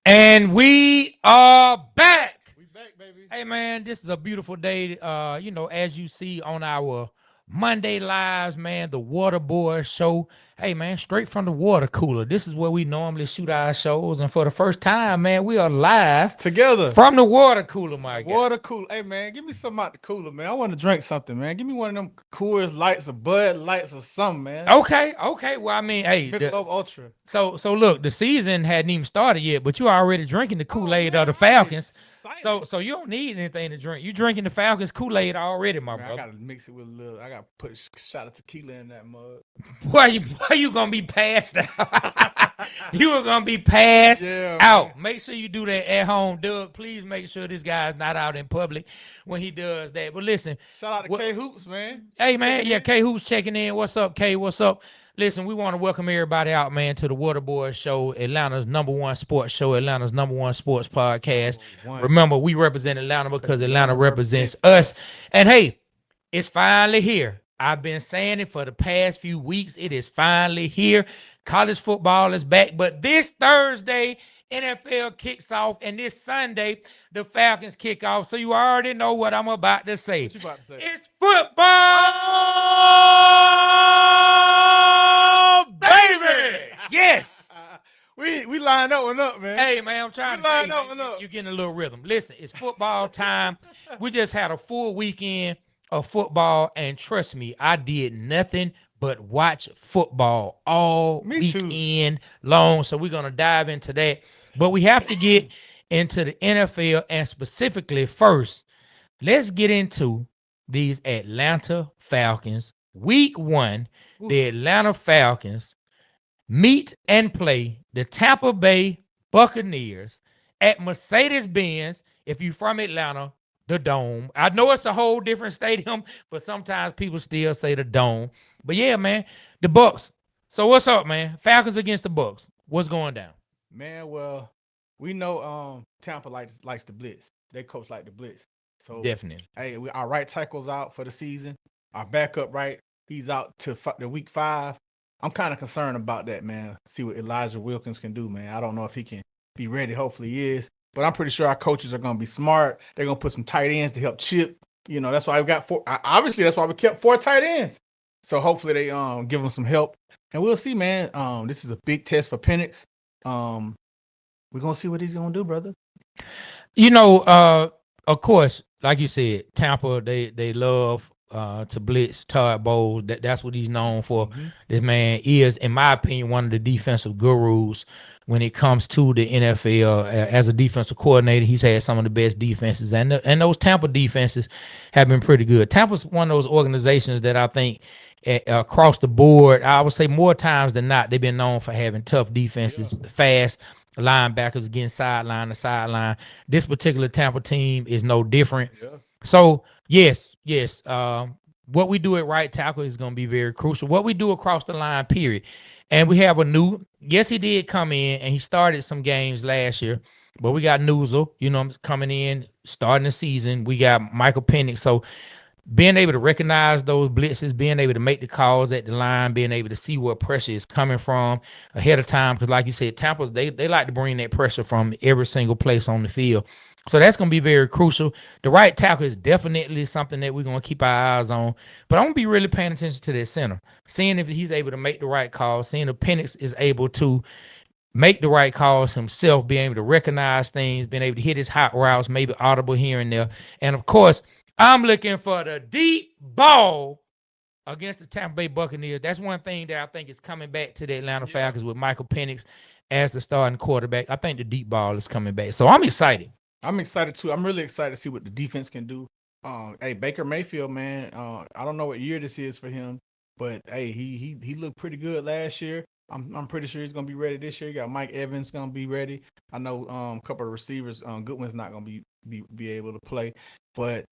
And we are back. We back, baby. Hey man, this is a beautiful day. As you see on our Monday lives, man, the Waterboyz Show. Hey man, straight from the water cooler. This is where we normally shoot our shows, and for the first time, man, we are live Together. from the water cooler, my guy. Water cooler. Hey man, give me something out the cooler, man. I want to drink something, man. Give me one of them Coors Lights or Bud Lights or something, man. Okay. Well, I mean, Michelob Ultra. so look, the season hadn't even started yet, but you already drinking the Kool-Aid of the Man, Falcons. excited. So you don't need anything to drink. You drinking the Falcons Kool-Aid already, my Man, I brother. gotta mix it with a little. I gotta put a shot of tequila in that mug. Boy, you gonna be passed out. You are gonna be passed Yeah, out. man. Make sure you do that at home, Doug. Please make sure this guy's not out in public when he does that. But listen, Shout out to what, K Hoops, man. hey man, Checking yeah, in. K who's checking in. What's up, K? What's up? Listen, we want to welcome everybody out, man, to the Waterboyz Show, Atlanta's number one sports show, Atlanta's number one sports podcast. One. Remember, we represent Atlanta because Atlanta Atlanta represents represents us. And hey, it's finally here. I've been saying it for the past few weeks. It is finally here. College football is back, but this Thursday, NFL kicks off, and this Sunday, the Falcons kick off. So you already know what I'm about to say. What you about to say? It's football, baby. Yes. We lined that one up, man. Hey man, I'm trying to line tell up and up. you're getting a little rhythm. Listen, it's football time. We just had a full weekend of football, and trust me, I did nothing but watch football all Me too. weekend long. So we're gonna dive into that. But we have to get into the NFL, and specifically first, let's get into these Atlanta Falcons. Week 1, the Atlanta Falcons meet and play the Tampa Bay Buccaneers at Mercedes-Benz. If you're from Atlanta, the Dome. I know it's a whole different stadium, but sometimes people still say the Dome. But yeah, man, the Bucks. So what's up, man? Falcons against the Bucks. What's going down? Man, well, we know Tampa likes to blitz. They coach like the blitz. So Definitely. hey, our right tackle's out for the season. Our backup right, he's out to the week 5. I'm kind of concerned about that, man. See what Elijah Wilkins can do, man. I don't know if he can be ready. Hopefully he is. But I'm pretty sure our coaches are going to be smart. They're going to put some tight ends to help Chip. You know, that's why we got 4. Obviously, that's why we kept 4 tight ends. So hopefully they give them some help. And we'll see, man. This is a big test for Penix. We're going to see what he's going to do, brother. You know, of course, like you said, Tampa, they love to blitz. Todd Bowles, that's what he's known for. Mm-hmm. This man is, in my opinion, one of the defensive gurus when it comes to the NFL. As a defensive coordinator, he's had some of the best defenses, and those Tampa defenses have been pretty good. Tampa's one of those organizations that I think across the board, I would say more times than not, they've been known for having tough defenses, fast linebackers getting sideline to sideline. This particular Tampa team is no different. Yeah. So yes. What we do at right tackle is going to be very crucial. What we do across the line, period. And we have a new. Yes, he did come in and he started some games last year, but we got Newsel, coming in, starting the season. We got Michael Penix. So being able to recognize those blitzes, being able to make the calls at the line, being able to see where pressure is coming from ahead of time. Because like you said, Tampa, they like to bring that pressure from every single place on the field. So that's going to be very crucial. The right tackle is definitely something that we're going to keep our eyes on. But I'm going to be really paying attention to that center, seeing if he's able to make the right calls, seeing if Penix is able to make the right calls himself, being able to recognize things, being able to hit his hot routes, maybe audible here and there. And, of course, I'm looking for the deep ball against the Tampa Bay Buccaneers. That's one thing that I think is coming back to the Atlanta Falcons with Michael Penix as the starting quarterback. I think the deep ball is coming back. So I'm excited. I'm excited too. I'm really excited to see what the defense can do. Hey, Baker Mayfield, man. I don't know what year this is for him, but hey, he looked pretty good last year. I'm pretty sure he's gonna be ready this year. You got Mike Evans gonna be ready. I know a couple of receivers. Goodwin's not gonna be able to play, but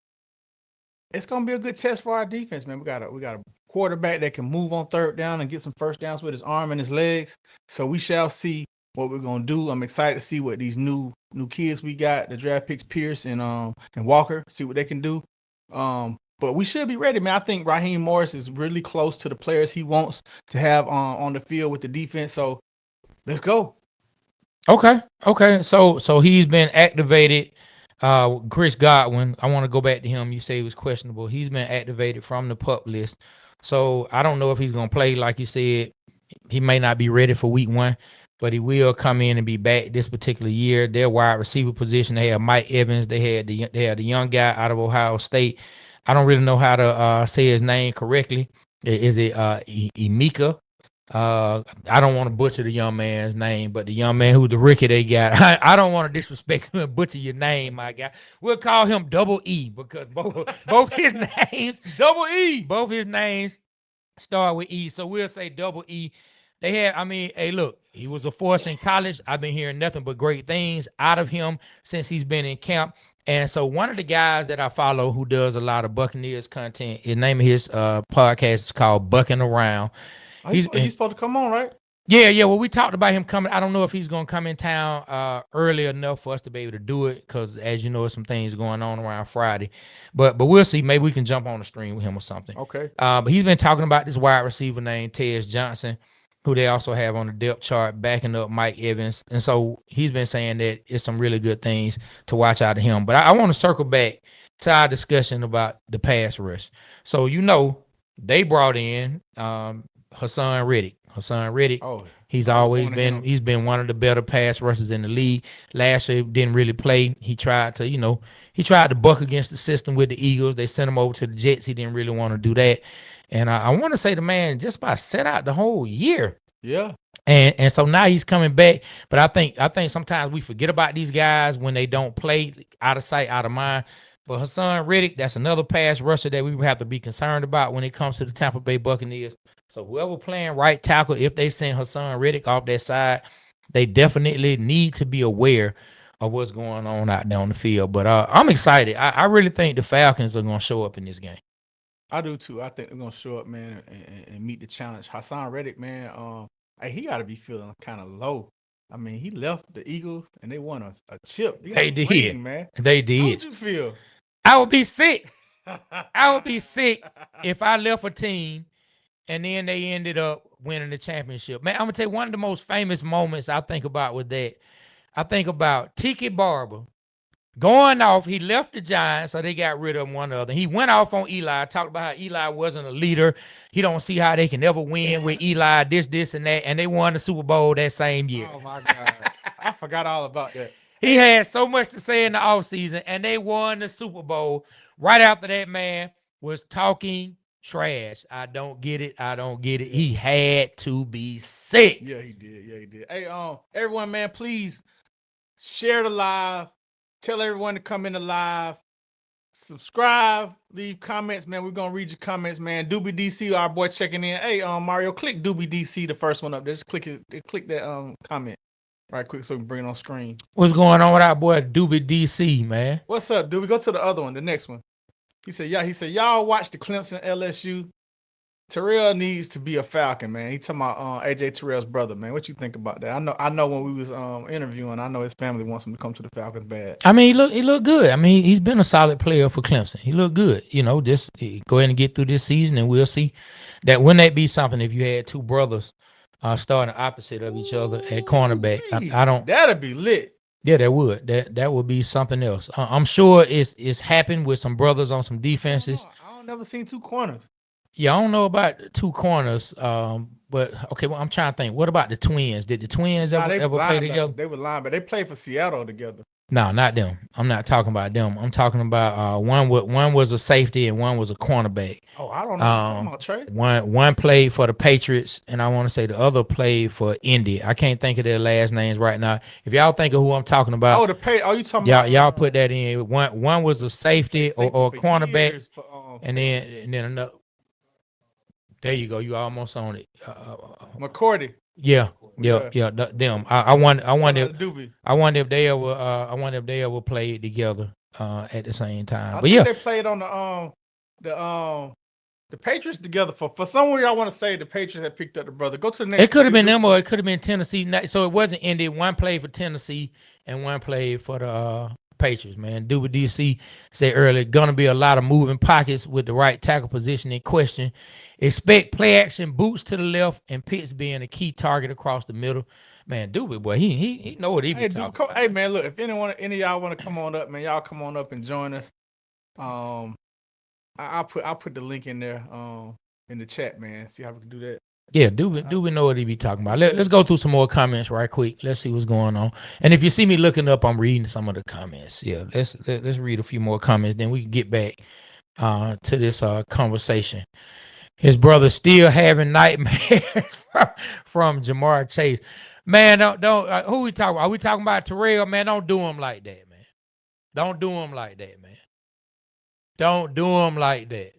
it's gonna be a good test for our defense, man. We got a quarterback that can move on third down and get some first downs with his arm and his legs. So we shall see what we're gonna do. I'm excited to see what these new kids we got, the draft picks, Pierce and Walker, see what they can do. But we should be ready, man. I think Raheem Morris is really close to the players he wants to have on the field with the defense. So let's go. Okay. So he's been activated. Chris Godwin, I want to go back to him. You say he was questionable. He's been activated from the pup list. So I don't know if he's gonna play. Like you said, he may not be ready for week 1, but he will come in and be back this particular year. Their wide receiver position, they have Mike Evans. They had the young guy out of Ohio State. I don't really know how to say his name correctly. Is it Emeka? I don't want to butcher the young man's name, but the young man who's the rookie they got, I don't want to disrespect him and butcher your name, my guy. We'll call him Double E because both his names, Double E. both his names start with E. So we'll say Double E. Hey, look, he was a force in college. I've been hearing nothing but great things out of him since he's been in camp. And so one of the guys that I follow who does a lot of Buccaneers content, the name of his podcast is called Bucking Around. He's supposed to come on, right? Yeah. Well, we talked about him coming. I don't know if he's going to come in town early enough for us to be able to do it because, as you know, some things going on around Friday. But we'll see. Maybe we can jump on the stream with him or something. Okay. But he's been talking about this wide receiver named Tez Johnson, who they also have on the depth chart, backing up Mike Evans. And so he's been saying that it's some really good things to watch out of him. But I want to circle back to our discussion about the pass rush. So, they brought in Hassan Reddick. He's always been one of the better pass rushers in the league. Last year didn't really play. He tried to buck against the system with the Eagles. They sent him over to the Jets. He didn't really want to do that. And I want to say the man just about set out the whole year. Yeah. And so now he's coming back. But I think sometimes we forget about these guys when they don't play, out of sight, out of mind. But Hassan Reddick, that's another pass rusher that we have to be concerned about when it comes to the Tampa Bay Buccaneers. So whoever playing right tackle, if they send Hassan Reddick off that side, they definitely need to be aware of what's going on out there on the field. But I'm excited. I really think the Falcons are going to show up in this game. I do too. I think they're going to show up, man, and meet the challenge. Hassan Reddick, man, he got to be feeling kind of low. I mean, he left the Eagles and they won a chip. They did, ring, man. They did. How would you feel? I would be sick. I would be sick if I left a team and then they ended up winning the championship. Man, I'm going to tell you one of the most famous moments I think about with that. I think about Tiki Barber going off. He left the Giants, so they got rid of him one other. He went off on Eli, talked about how Eli wasn't a leader. He don't see how they can ever win with Eli, this, and that. And they won the Super Bowl that same year. Oh, my God. I forgot all about that. He had so much to say in the offseason, and they won the Super Bowl. Right after that, man was talking trash. I don't get it. He had to be sick. Yeah, he did. Hey, everyone, man, please share the live. Tell everyone to come in the live. Subscribe. Leave comments, man. We're gonna read your comments, man. Doobie DC, our boy, checking in. Hey, Mario, click Doobie DC, the first one up. Just click it. Click that comment right quick so we can bring it on screen. What's going on with our boy Doobie DC, man? What's up, Doobie? Go to the other one, the next one. He said, y'all watch the Clemson LSU. Terrell needs to be a Falcon, man. He talking about AJ Terrell's brother, man. What you think about that? I know when we was interviewing, I know his family wants him to come to the Falcons bad. I mean, he looked good. I mean, he's been a solid player for Clemson. He looked good. Just go ahead and get through this season, and we'll see. That wouldn't that be something if you had two brothers starting opposite of each other at cornerback? I don't. That'd be lit. Yeah, that would. That would be something else. I'm sure it's happened with some brothers on some defenses. I don't never seen two corners. Yeah, I don't know about two corners. But okay, well, I'm trying to think. What about the twins? Did the twins ever play together? They were lying, but they played for Seattle together. No, not them. I'm not talking about them. I'm talking about one was a safety and one was a cornerback. Oh, I don't know. I'm about Trey. One played for the Patriots, and I want to say the other played for Indy. I can't think of their last names right now. If y'all think of who I'm talking about, you talking about? Y'all put that in. One was a safety or a cornerback, and then another. There you go. You almost on it. McCourty. Yeah. Them. I wonder if they ever played together at the same time. But yeah, they played on the Patriots together for some reason. I want to say the Patriots had picked up the brother. Go to the next. It could have been them or it could have been Tennessee. So it wasn't Indy. One played for Tennessee and one played for the Patriots, man. Do what DC said earlier. Gonna be a lot of moving pockets with the right tackle position in question. Expect play action, boots to the left, and Pitts being a key target across the middle. Man, Doobie, boy, he know what he be talking about. Hey, man, look, if any of y'all want to come on up, man, y'all come on up and join us. I'll put the link in there in the chat, man. See how we can do that. Yeah, Doobie know what he be talking about. Let's go through some more comments right quick. Let's see what's going on. And if you see me looking up, I'm reading some of the comments. Yeah, let's read a few more comments, then we can get back to this conversation. His brother still having nightmares from Jamar Chase. Man, don't who we talking about? Are we talking about Terrell? Man, don't do him like that, man. Don't do him like that, man. Don't do him like that.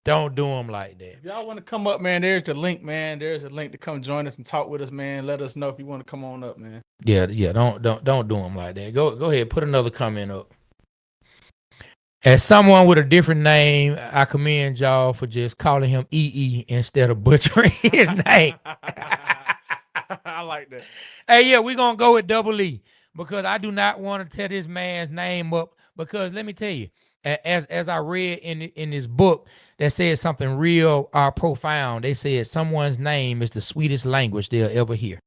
Don't do them like that. If y'all want to come up, man, there's the link, man. There's a link to come join us and talk with us, man. Let us know if you want to come on up, man. Yeah. Don't do them like that. Go ahead, put another comment up. As someone with a different name, I commend y'all for just calling him EE instead of butchering his name. I like that. Hey, yeah, we're gonna go with Double E because I do not want to tear this man's name up. Because let me tell you, as I read in this book that said something real profound. They said someone's name is the sweetest language they'll ever hear.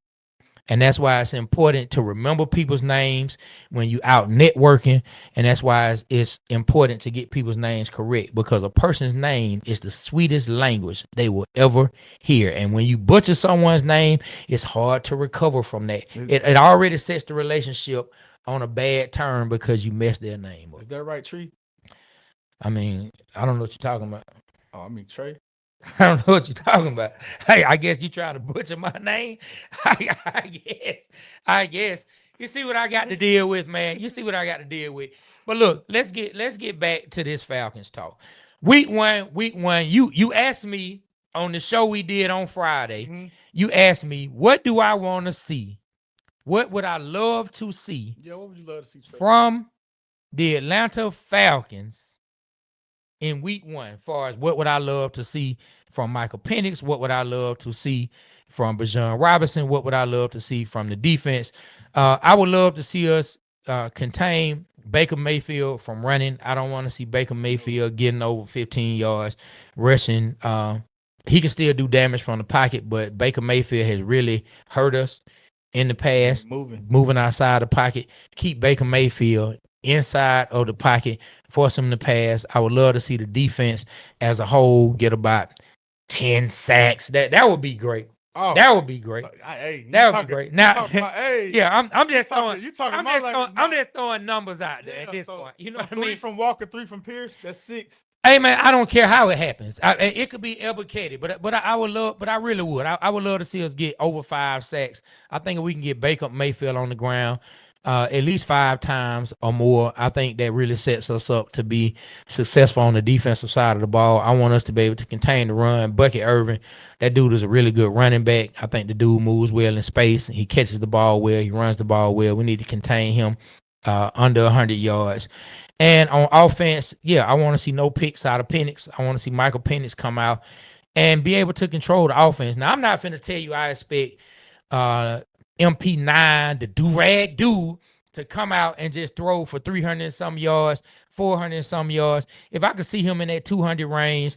And that's why it's important to remember people's names when you out networking. And that's why it's important to get people's names correct, because a person's name is the sweetest language they will ever hear. And when you butcher someone's name, it's hard to recover from that. It already sets the relationship on a bad term because you messed their name up. Is that right, Tree? I mean, I don't know what you're talking about. Oh, I mean, Trey. I don't know what you're talking about. Hey, I guess you trying to butcher my name. I guess. You see what I got to deal with, man. You see what I got to deal with. But look, let's get back to this Falcons talk. Week one. You asked me on the show we did on Friday. Mm-hmm. You asked me, what do I want to see? What would I love to see? Yeah, what would you love to see from the Atlanta Falcons in week one? As far as what would I love to see from Michael Penix? What would I love to see from Bijan Robinson? What would I love to see from the defense? I would love to see us contain Baker Mayfield from running. I don't want to see Baker Mayfield getting over 15 yards rushing. He can still do damage from the pocket, but Baker Mayfield has really hurt us in the past, moving outside the pocket. Keep Baker Mayfield inside of the pocket, force him to pass. I would love to see the defense as a whole get about 10 sacks. That would be great. Oh, that would be great. That would be great. Now, yeah, I'm just throwing. I'm just throwing numbers out there at this point. You know what I mean? 3 from Walker, 3 from Pierce. That's 6. Hey man, I don't care how it happens. It could be fabricated, but I would love. But I really would. I would love to see us get over 5 sacks. I think if we can get Baker Mayfield on the ground at least 5 times or more, I think that really sets us up to be successful on the defensive side of the ball. I want us to be able to contain the run. Bucket Irvin, that dude is a really good running back. I think the dude moves well in space. He catches the ball well. He runs the ball well. We need to contain him under 100 yards. And on offense, yeah, I want to see no picks out of Penix. I want to see Michael Penix come out and be able to control the offense. Now, I'm not finna tell you I expect MP9, the do-rag dude, to come out and just throw for 300 and some yards, 400 and some yards. If I could see him in that 200 range,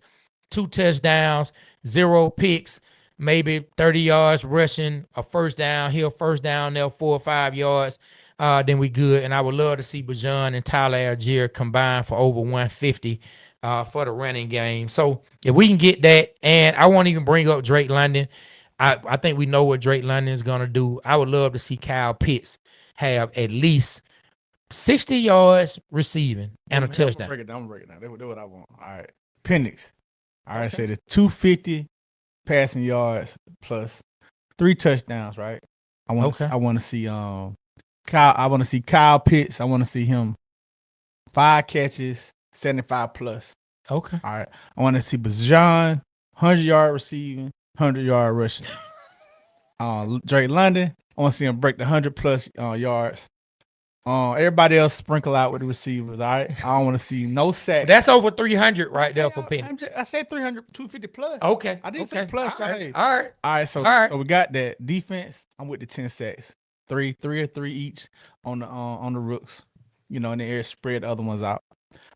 2 touchdowns, 0 picks, maybe 30 yards rushing, a first down, he'll first down there 4 or 5 yards, then we good. And I would love to see Bijan and Tyler Algier combine for over 150 for the running game. So if we can get that, and I won't even bring up Drake London. I think we know what Drake London is going to do. I would love to see Kyle Pitts have at least 60 yards receiving and a touchdown. I'm going to break it down. That's what I want. All right. Penix. All right. Say the 250 passing yards plus 3 touchdowns, right? I want to see Kyle. I want to see Kyle Pitts. I want to see him 5 catches, 75 plus. Okay. All right. I want to see Bijan 100-yard receiving, 100-yard rushing. Drake London, I want to see him break the 100-plus yards. Everybody else sprinkle out with the receivers, all right? I don't want to see no sacks. That's over 300 right there for Penix. I said 300, 250 plus. Okay. I didn't say plus. All right. So we got that. Defense, I'm with the 10 sacks. 3 or 3 each on the rooks. in the air, spread the other ones out.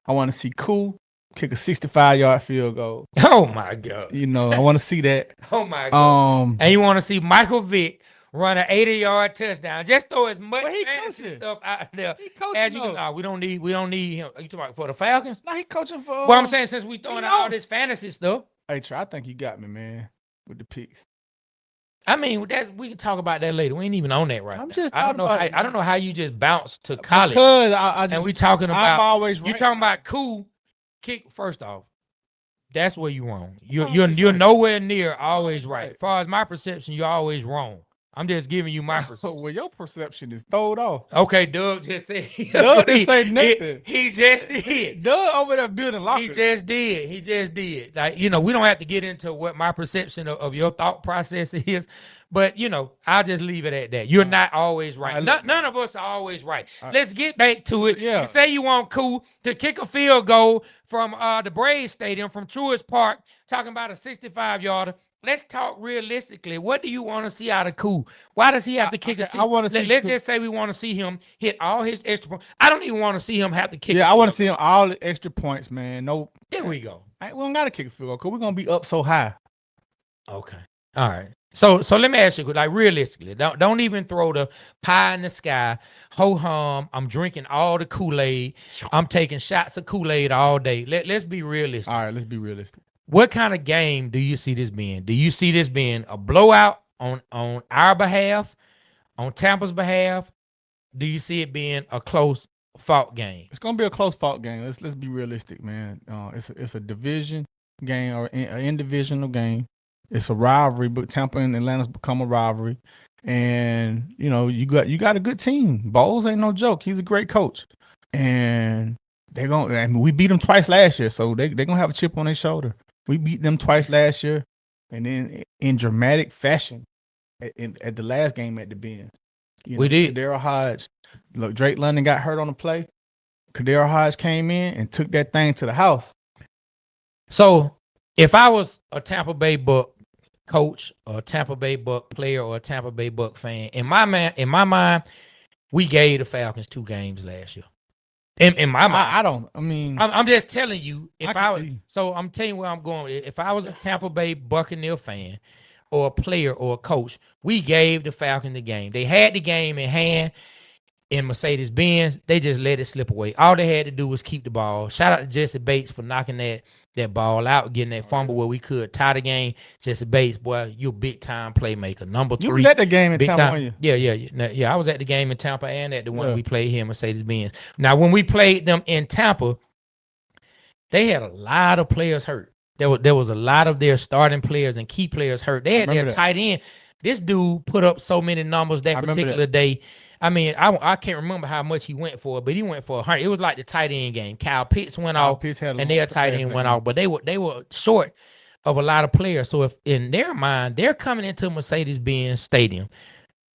I want to see Cool kick a 65-yard field goal. Oh my God. I want to see that. Oh my God. And you want to see Michael Vick run an 80-yard touchdown. Just throw as much fantasy stuff out there as you can. No, we don't need him. Are you talking about for the Falcons? No, he coaching for. Well, I'm saying since we throwing out all this fantasy stuff. Hey, Trey, I think you got me, man, with the picks. I mean, we can talk about that later. We ain't even on that right now. I don't know how you just bounced to college. Because I just, and we talking about. I'm always right. You talking about Cool kick first off. That's where you wrong. You're nowhere near always right. As far as my perception, you're always wrong. I'm just giving you my perception. Well, your perception is throwed off. Okay, Doug just said. Doug didn't say nothing. He just did. Doug over there building lockers. He just did. Like, we don't have to get into what my perception of your thought process is. But, I'll just leave it at that. You're not always right. None of us are always right. Let's get back to it. Yeah. You say you want Cool to kick a field goal from the Braves Stadium, from Truist Park, talking about a 65-yarder. Let's talk realistically. What do you want to see out of Cool? Why does he have to kick a 60? Let's just say we want to see him hit all his extra points. I don't even want to see him have to kick. Yeah, I want to see him all the extra points, man. No. There we go. We don't got to kick a field goal because we're going to be up so high. Okay. All right. So let me ask you, like, realistically, don't even throw the pie in the sky. Ho-hum, I'm drinking all the Kool-Aid. I'm taking shots of Kool-Aid all day. Let's be realistic. All right, let's be realistic. What kind of game do you see this being? Do you see this being a blowout on our behalf, on Tampa's behalf? Do you see it being a close fought game? It's gonna be a close fought game. Let's be realistic, man. It's a division game or an in-divisional game. It's a rivalry, but Tampa and Atlanta's become a rivalry. And you got a good team. Bowles ain't no joke. He's a great coach, and we beat them twice last year, so they're gonna have a chip on their shoulder. We beat them twice last year, and then in dramatic fashion at the last game at the Benz. We did. Kadero Hodge. Look, Drake London got hurt on the play. Kadero Hodge came in and took that thing to the house. So if I was a Tampa Bay Buck coach or a Tampa Bay Buck player or a Tampa Bay Buck fan, in my mind, we gave the Falcons 2 games last year. In my mind, I'm just telling you. So I'm telling you where I'm going. If I was a Tampa Bay Buccaneer fan, or a player or a coach, we gave the Falcons the game. They had the game in hand in Mercedes-Benz. They just let it slip away. All they had to do was keep the ball. Shout out to Jesse Bates for knocking that ball out, getting that fumble where we could tie the game. Jesse Bates, boy, you're a big-time playmaker. Number 3. You was at the game in Tampa, weren't you? Yeah. I was at the game in Tampa and at the one we played here in Mercedes-Benz. Now, when we played them in Tampa, they had a lot of players hurt. There was a lot of their starting players and key players hurt. They had their tight end. This dude put up so many numbers that particular day. I mean, I can't remember how much he went for, but he went for 100. It was like the tight end game. Kyle Pitts went off, and their tight end went off. But they were short of a lot of players. So if in their mind, they're coming into Mercedes-Benz Stadium,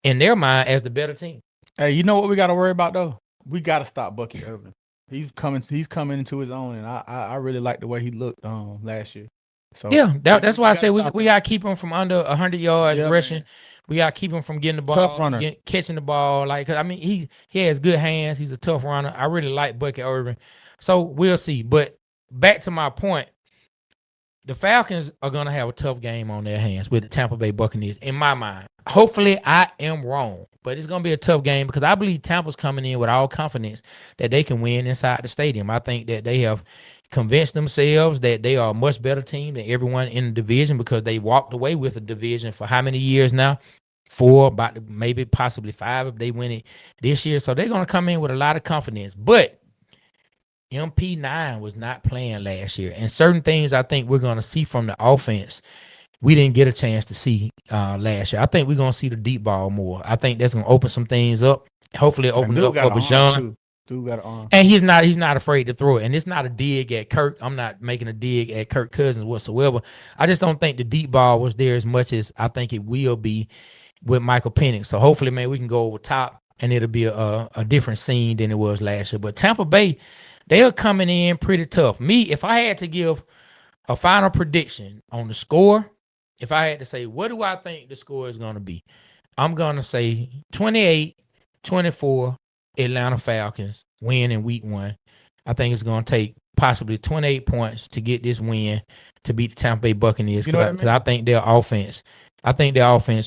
in their mind, as the better team. Hey, you know what we got to worry about, though? We got to stop Bucky Irvin. He's coming into his own, and I really like the way he looked last year. So yeah, that's why I say we got to keep him from under 100 yards rushing. Man. We got to keep him from getting the ball, tough runner, catching the ball. He has good hands. He's a tough runner. I really like Bucky Irvin. So we'll see. But back to my point, the Falcons are going to have a tough game on their hands with the Tampa Bay Buccaneers, in my mind. Hopefully, I am wrong, but it's going to be a tough game because I believe Tampa's coming in with all confidence that they can win inside the stadium. I think that they have convinced themselves that they are a much better team than everyone in the division because they walked away with a division for how many years now? 4, about maybe possibly 5 if they win it this year. So they're going to come in with a lot of confidence. But MP9 was not playing last year. And certain things I think we're going to see from the offense we didn't get a chance to see last year. I think we're going to see the deep ball more. I think that's going to open some things up. Hopefully open it up for Bashan. Dude got an arm. And he's not afraid to throw it. And it's not a dig at Kirk. I'm not making a dig at Kirk Cousins whatsoever. I just don't think the deep ball was there as much as I think it will be with Michael Penix. So hopefully, man, we can go over top and it'll be a different scene than it was last year. But Tampa Bay, they are coming in pretty tough. Me, if I had to give a final prediction on the score, if I had to say, what do I think the score is going to be? I'm going to say 28-24 Atlanta Falcons win in week 1. I think it's going to take possibly 28 points to get this win to beat the Tampa Bay Buccaneers because I think their offense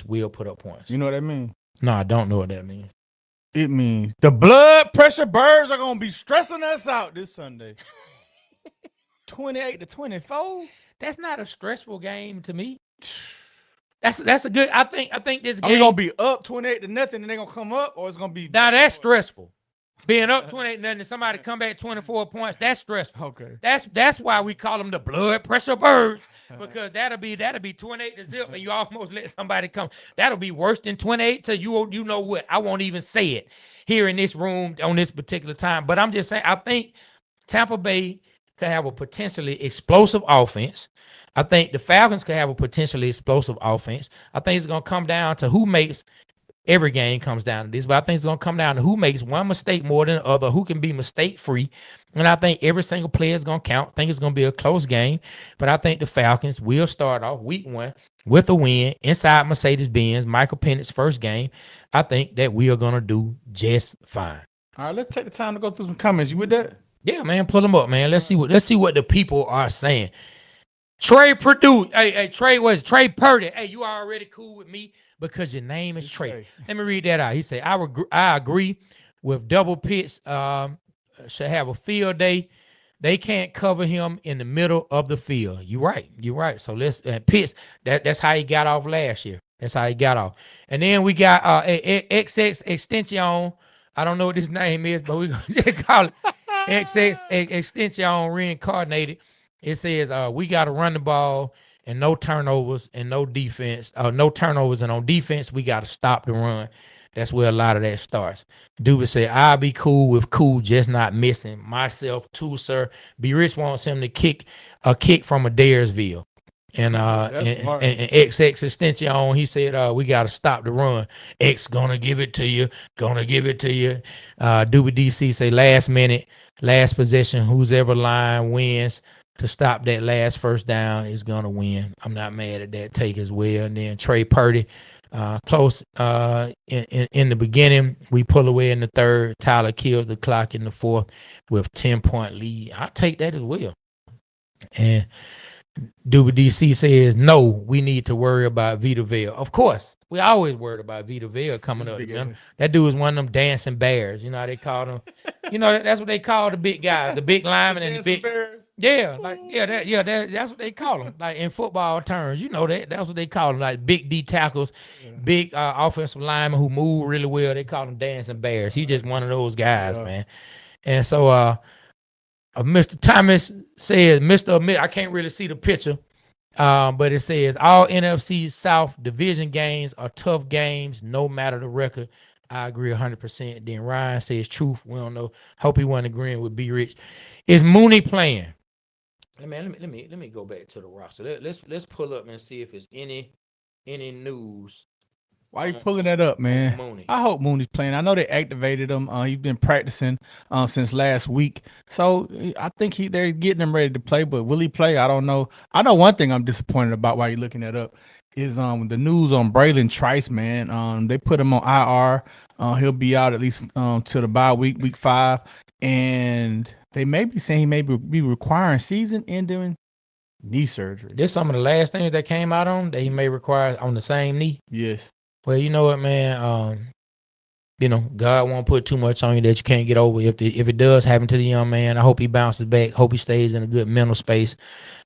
will put up points. You know what that means? No, I don't know what that means. It means the blood pressure birds are going to be stressing us out this Sunday. 28-24. That's not a stressful game to me. That's a good. I think this game. Are we gonna be up 28-0 and they're gonna come up, or it's gonna be now that's stressful. Being up 28-0 and somebody come back 24 points, that's stressful. Okay. That's why we call them the blood pressure birds, because that'll be 28-0 and you almost let somebody come. That'll be worse than 28 till you know what? I won't even say it here in this room on this particular time. But I'm just saying, I think Tampa Bay could have a potentially explosive offense. I think the Falcons could have a potentially explosive offense. I think it's going to come down to who makes every game comes down to this, but I think it's going to come down to who makes one mistake more than the other, who can be mistake-free. And I think every single player is going to count. I think it's going to be a close game, but I think the Falcons will start off week 1 with a win inside Mercedes-Benz, Michael Penix's first game. I think that we are going to do just fine. All right, let's take the time to go through some comments. You with that? Yeah, man, pull them up, man. Let's see what the people are saying. Trey Purdue. Hey, Trey Purdy. Hey, you are already cool with me because your name is Trey. Let me read that out. He said, I agree with Double Pitts should have a field day. They can't cover him in the middle of the field. You're right. So let's Pitts, that's how he got off last year. That's how he got off. And then we got XX Extension. I don't know what his name is, but we're going to just call it XX Extension Reincarnated. It says we got to run the ball and no turnovers and no defense. No turnovers, and on defense we got to stop the run. That's where a lot of that starts. Duba said, I'll be cool with cool, just not missing. Myself too, sir. B Rich wants him to kick a kick from a Daresville. And XX Extension, he said, we got to stop the run. X gonna give it to you. Duba DC say last minute, last possession, who's ever line wins to stop that last first down is going to win. I'm not mad at that take as well. And then Trey Purdy, close in the beginning. We pull away in the third. Tyler kills the clock in the fourth with 10-point lead. I'll take that as well. And Duba DC says, no, we need to worry about Vita Vea. Of course. We always worried about Vita Vea coming up. That dude was one of them dancing bears. You know how they call them? That's what they call the big guys, the big linemen and the big bears. Yeah, that's what they call them. Like in football terms, that's what they call them. Like big D tackles, big offensive linemen who move really well. They call them dancing bears. He's just one of those guys, man. And so, Mr. Thomas says, I can't really see the picture, but it says all NFC South division games are tough games, no matter the record. I agree 100%. Then Ryan says truth. We don't know. Hope he wasn't agreeing with B Rich. Is Mooney playing? Let me go back to the roster. Let's pull up and see if there's any news. Why are you pulling that up, man? Mooney. I hope Mooney's playing. I know they activated him. He's been practicing since last week. So I think they're getting him ready to play, but will he play? I don't know. I know one thing I'm disappointed about while you're looking that up is the news on Braylon Trice, man. They put him on IR. He'll be out at least till the bye week 5. And they may be saying he may be requiring season-ending knee surgery. This some of the last things that came out on that he may require on the same knee. Yes. Well, you know what, man? God won't put too much on you that you can't get over. If it does happen to the young man, I hope he bounces back. Hope he stays in a good mental space.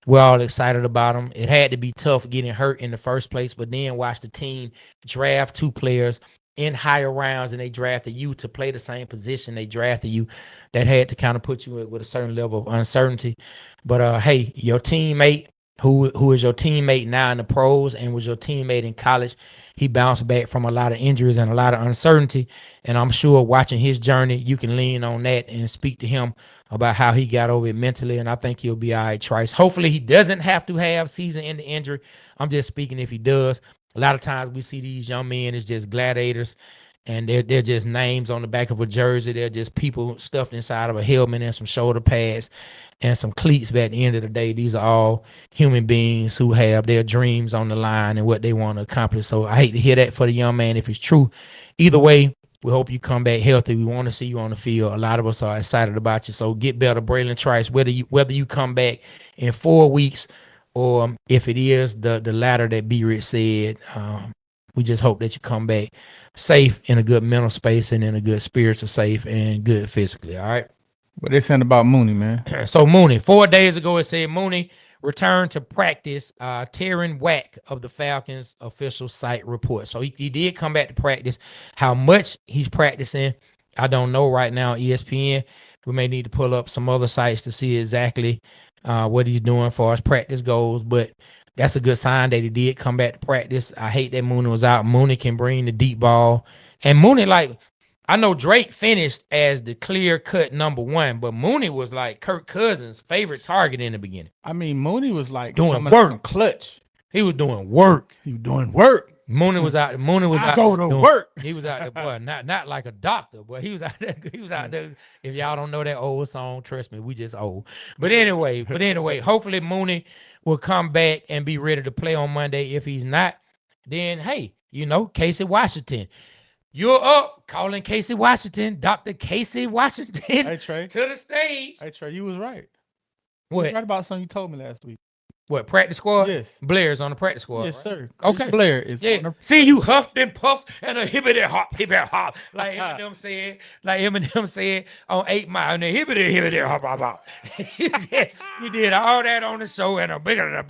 We're all excited about him. It had to be tough getting hurt in the first place, but then watch the team draft 2 players in higher rounds, and they drafted you to play the same position they drafted you. That had to kind of put you with a certain level of uncertainty. But hey, your teammate, who is your teammate now in the pros and was your teammate in college, he bounced back from a lot of injuries and a lot of uncertainty. And I'm sure watching his journey, you can lean on that and speak to him about how he got over it mentally. And I think he'll be all right, Trice. Hopefully he doesn't have to have season-ending injury. I'm just speaking if he does. A lot of times we see these young men as just gladiators, and they're just names on the back of a jersey. They're just people stuffed inside of a helmet and some shoulder pads and some cleats. But at the end of the day, these are all human beings who have their dreams on the line and what they want to accomplish. So I hate to hear that for the young man if it's true. Either way, We hope you come back healthy. We want to see you on the field. A lot of us are excited about you. So get better, Braylon Trice. Whether you come back in 4 weeks or if it is the latter that B. Rich said, we just hope that you come back safe in a good mental space and in a good spiritual safe and good physically. All right. What they saying about Mooney, man? So Mooney, 4 days ago, it said Mooney returned to practice. Taryn Wack of the Falcons official site report. So he did come back to practice. How much he's practicing, I don't know right now. ESPN. We may need to pull up some other sites to see exactly what he's doing as far as practice goes. But that's a good sign that he did come back to practice. I hate that Mooney was out. Mooney can bring the deep ball, and Mooney I know Drake finished as the clear-cut number 1, but Mooney was like Kirk Cousins' favorite target in the beginning. I mean, Mooney was like doing work, clutch. He was doing work. Mooney was out. I go to work. He was out there, boy, not like a doctor, but he was out there. He was out there. If y'all don't know that old song, trust me, we just old. But anyway, hopefully Mooney will come back and be ready to play on Monday. If he's not, then hey, Casey Washington. You're up, calling Casey Washington, Dr. Casey Washington, hey, Trey, to the stage. Hey, Trey, you was right. What? You was right about something you told me last week. What, practice squad? Yes. Blair's on the practice squad. Yes, right? sir. Okay. Blair is on the See, you huffed and puffed and a hibbity hop, like Eminem said on 8 Mile, and a hibbity hop. You did all that on the show and a bigger hey,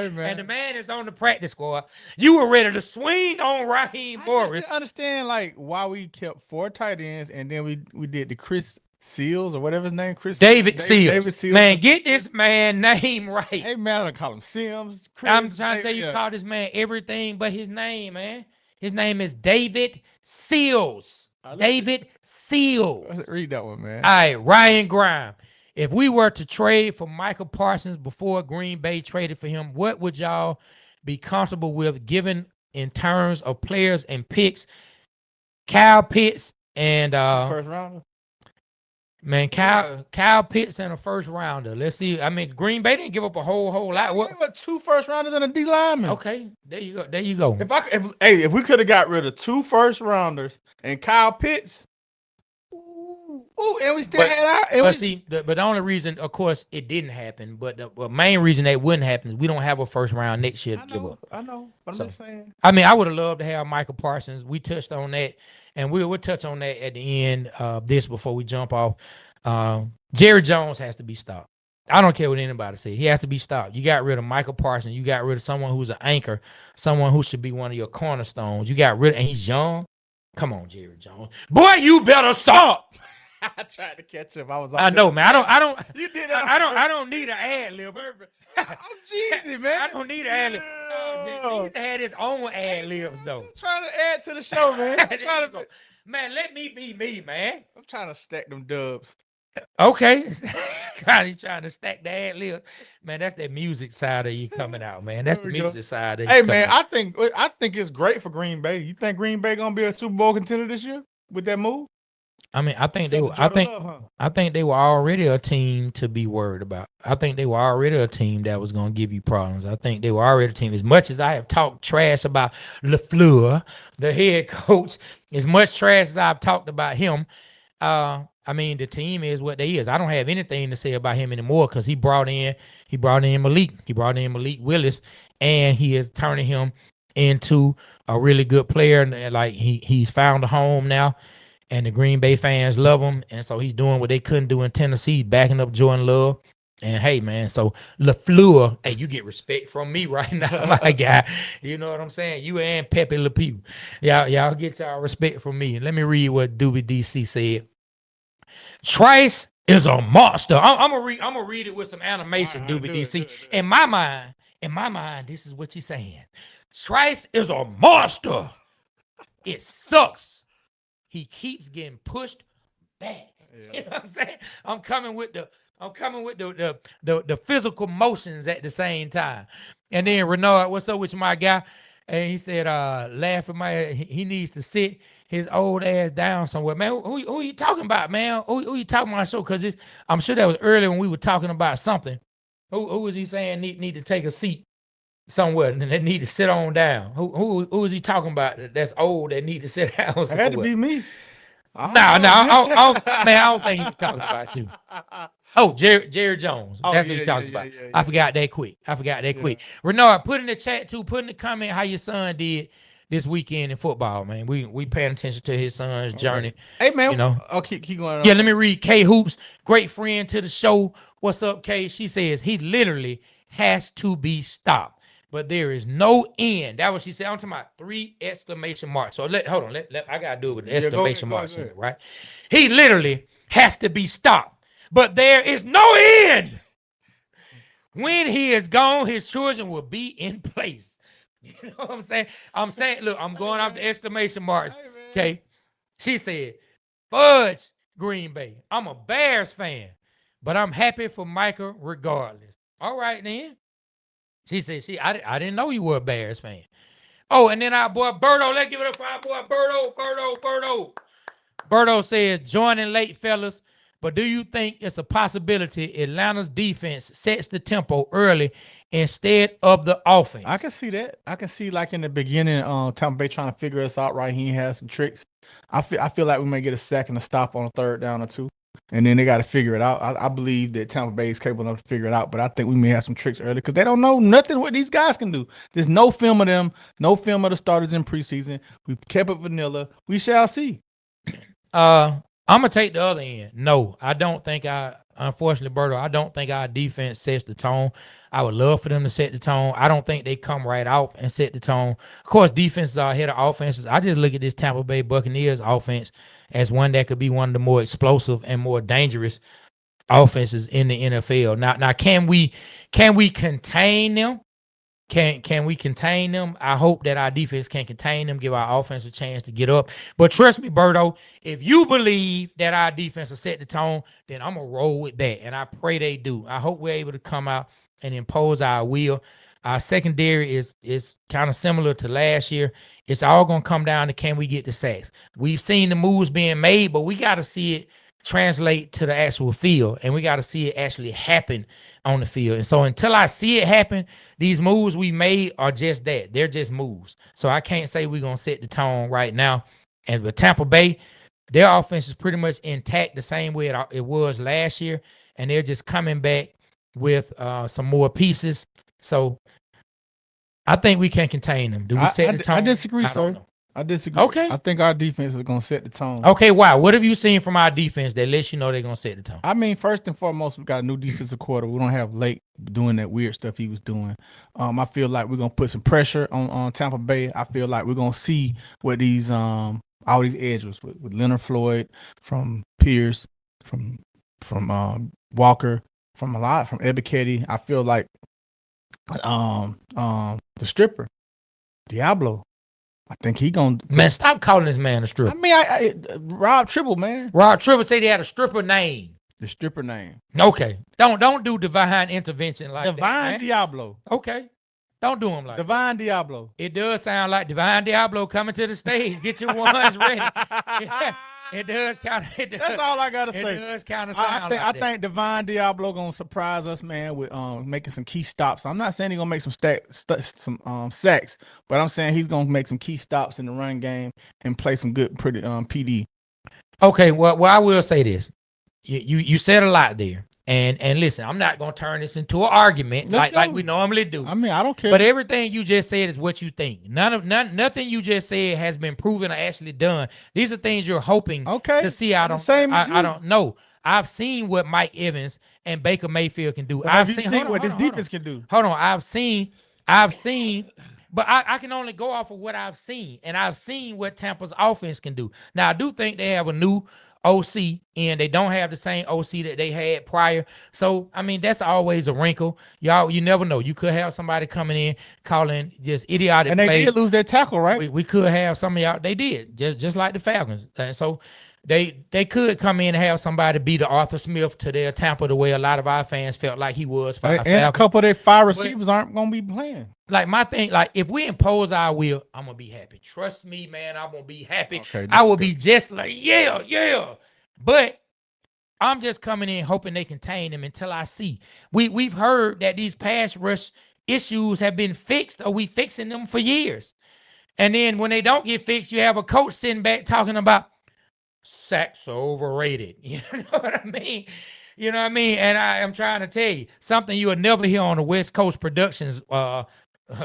man. And the man is on the practice squad. You were ready to swing on Raheem Morris. I just didn't understand why we kept 4 tight ends and then we did the Chris Seals or whatever his name, David Seals. Man, get this man name right. Hey man, I don't call him Sims. Chris, I'm trying to tell you, call this man everything but his name, man. His name is David Seals. David Seals. Read that one, man. All right, Ryan Grimes. If we were to trade for Michael Parsons before Green Bay traded for him, what would y'all be comfortable with given in terms of players and picks? Kyle Pitts and first rounder. Man, Kyle Pitts and a first rounder. Let's see. I mean, Green Bay didn't give up a whole lot. What 2 first rounders and a D lineman? Okay, there you go. If we could have got rid of 2 first rounders and Kyle Pitts, and we still had our. But the only reason, of course, it didn't happen. But the main reason that wouldn't happen is we don't have a first round next year to give up. I know, but I'm just saying. I mean, I would have loved to have Michael Parsons. We touched on that, and we'll touch on that at the end of this before we jump off. Jerry Jones has to be stopped. I don't care what anybody says. He has to be stopped. You got rid of Michael Parsons. You got rid of someone who's an anchor, someone who should be one of your cornerstones. You got rid of, and he's young. Come on, Jerry Jones. Boy, you better stop. I tried to catch him. I know, man. I don't. You did. I don't need an ad lib. I'm cheesy, man. I don't need an ad lib. He used to have his own ad libs though. I'm trying to add to the show, man. Man, let me be me, man. I'm trying to stack them dubs. Okay. He's trying to stack the ad libs. Man, that's that music side of you coming out, man. That's the music side of you. Hey, man, I think it's great for Green Bay. You think Green Bay gonna be a Super Bowl contender this year with that move? I mean, I think they were already a team to be worried about. I think they were already a team that was going to give you problems. I think they were already a team. As much as I have talked trash about LaFleur, the head coach, as much trash as I've talked about him, I mean, the team is what they is. I don't have anything to say about him anymore because he brought in Malik. He brought in Malik Willis, and he is turning him into a really good player. And like he's found a home now. And the Green Bay fans love him. And so he's doing what they couldn't do in Tennessee, backing up Jordan Love. And hey, man, so LaFleur, hey, you get respect from me right now, my guy. You know what I'm saying? You and Pepe Le Pew. Y'all get y'all respect from me. And let me read what Doobie DC said. Trice is a monster. I'm gonna read it with some animation, Doobie DC. In my mind, this is what you're saying. Trice is a monster. It sucks. He keeps getting pushed back. Yeah. You know what I'm saying? I'm coming with the physical motions at the same time. And then Renard, what's up with you, my guy? And he said, laughing, he needs to sit his old ass down somewhere. Man, who you talking about, man? Who you talking about? So, because I'm sure that was earlier when we were talking about something. Who was he saying need to take a seat? somewhere and they need to sit on down. Who is he talking about that's old that need to sit down It somewhere? had to be me. No, man, I don't think he's talking about you. Oh, Jerry Jones. Oh, That's yeah, what he's yeah, talking yeah, about. yeah, I yeah. forgot that quick. Yeah. Renard, put in the chat too. Put in the comment how your son did this weekend in football, man. We paying attention to his son's journey. Hey, man. You know. Oh, keep going. Yeah, let me read K Hoops, great friend to the show. What's up, K? She says he literally has to be stopped, but there is no end. That was she said. I'm talking about 3 exclamation marks. So hold on. I gotta do it with the exclamation marks in it, right? He literally has to be stopped, but there is no end. When he is gone, his children will be in place. You know what I'm saying? I'm saying, look, I'm going off the exclamation marks. Okay. She said, fudge Green Bay. I'm a Bears fan, but I'm happy for Micah regardless. All right, then. She said, I didn't know you were a Bears fan. Oh, and then our boy Berto, let's give it up for our boy Berto. Berto says, joining late, fellas, but do you think it's a possibility Atlanta's defense sets the tempo early instead of the offense? I can see that. I can see like in the beginning, Tampa Bay trying to figure us out. Right, he has some tricks. I feel like we may get a sack and a stop on a 3rd down or 2, and then they got to figure it out. I believe that Tampa Bay is capable enough to figure it out, but I think we may have some tricks early because they don't know nothing what these guys can do. There's no film of them, no film of the starters in preseason. We kept it vanilla. We shall see. I'm gonna take the other end. No, I don't think unfortunately, Berto, I don't think our defense sets the tone. I would love for them to set the tone. I don't think they come right out and set the tone. Of course, defenses are ahead of offenses. I just look at this Tampa Bay Buccaneers offense as one that could be one of the more explosive and more dangerous offenses in the NFL. Now, can we contain them? Can we contain them? I hope that our defense can contain them, give our offense a chance to get up. But trust me, Berto, if you believe that our defense will set the tone, then I'm going to roll with that. And I pray they do. I hope we're able to come out and impose our will. Our secondary is kind of similar to last year. It's all going to come down to can we get the sacks. We've seen the moves being made, but we got to see it translate to the actual field, and we got to see it actually happen on the field. And so until I see it happen, these moves we made are just that. They're just moves. So I can't say we're going to set the tone right now. And with Tampa Bay, their offense is pretty much intact the same way it was last year, and they're just coming back with some more pieces. So I think we can contain them. Do we set the tone? I disagree, sir. I disagree. Okay. I think our defense is going to set the tone. Okay, wow. What have you seen from our defense that lets you know they're going to set the tone? I mean, first and foremost, we got a new defensive quarter. We don't have Lake doing that weird stuff he was doing. I feel like we're going to put some pressure on Tampa Bay. I feel like we're going to see what these all these edges with Leonard Floyd, from Pierce, from Walker, from Ebiketie. I feel like the stripper, Diablo. I think he gonna stop calling this man a stripper. I mean, Rob Tribble, man. Rob Tribble said he had a stripper name. The stripper name. Okay, don't do divine intervention like Divine that, Diablo. Okay, don't do him like Divine Diablo. It does sound like Divine Diablo coming to the stage. Get your ones ready. It does kind of. That's all I gotta say. It does kind of sound. I think Divine Diablo gonna surprise us, man, with making some key stops. I'm not saying he's gonna make some sacks, but I'm saying he's gonna make some key stops in the run game and play some good, pretty PD. Okay, well, I will say this. You said a lot there. And listen, I'm not gonna turn this into an argument like we normally do. I mean, I don't care. But everything you just said is what you think. Nothing you just said has been proven or actually done. These are things you're hoping to see. I don't know. I've seen what Mike Evans and Baker Mayfield can do. I've seen what this defense can do. Hold on, I've seen, but I can only go off of what I've seen, and I've seen what Tampa's offense can do. Now I do think they have a new OC, and they don't have the same OC that they had prior. So, I mean, that's always a wrinkle. Y'all, you never know. You could have somebody coming in calling just idiotic plays. And they did lose their tackle, right? We could have some of y'all. They did, just like the Falcons. And so they could come in and have somebody be the Arthur Smith to their Tampa the way a lot of our fans felt like he was for our Falcons. And a couple of their 5 receivers aren't going to be playing. Like my thing, like if we impose our will, I'm going to be happy. Trust me, man, I'm going to be happy. Okay, I will be just like, yeah. But I'm just coming in hoping they contain them until I see. We've heard that these pass rush issues have been fixed or we fixing them for years. And then when they don't get fixed, you have a coach sitting back talking about sacks are overrated. You know what I mean? You know what I mean? And I am trying to tell you something you would never hear on the West Coast Productions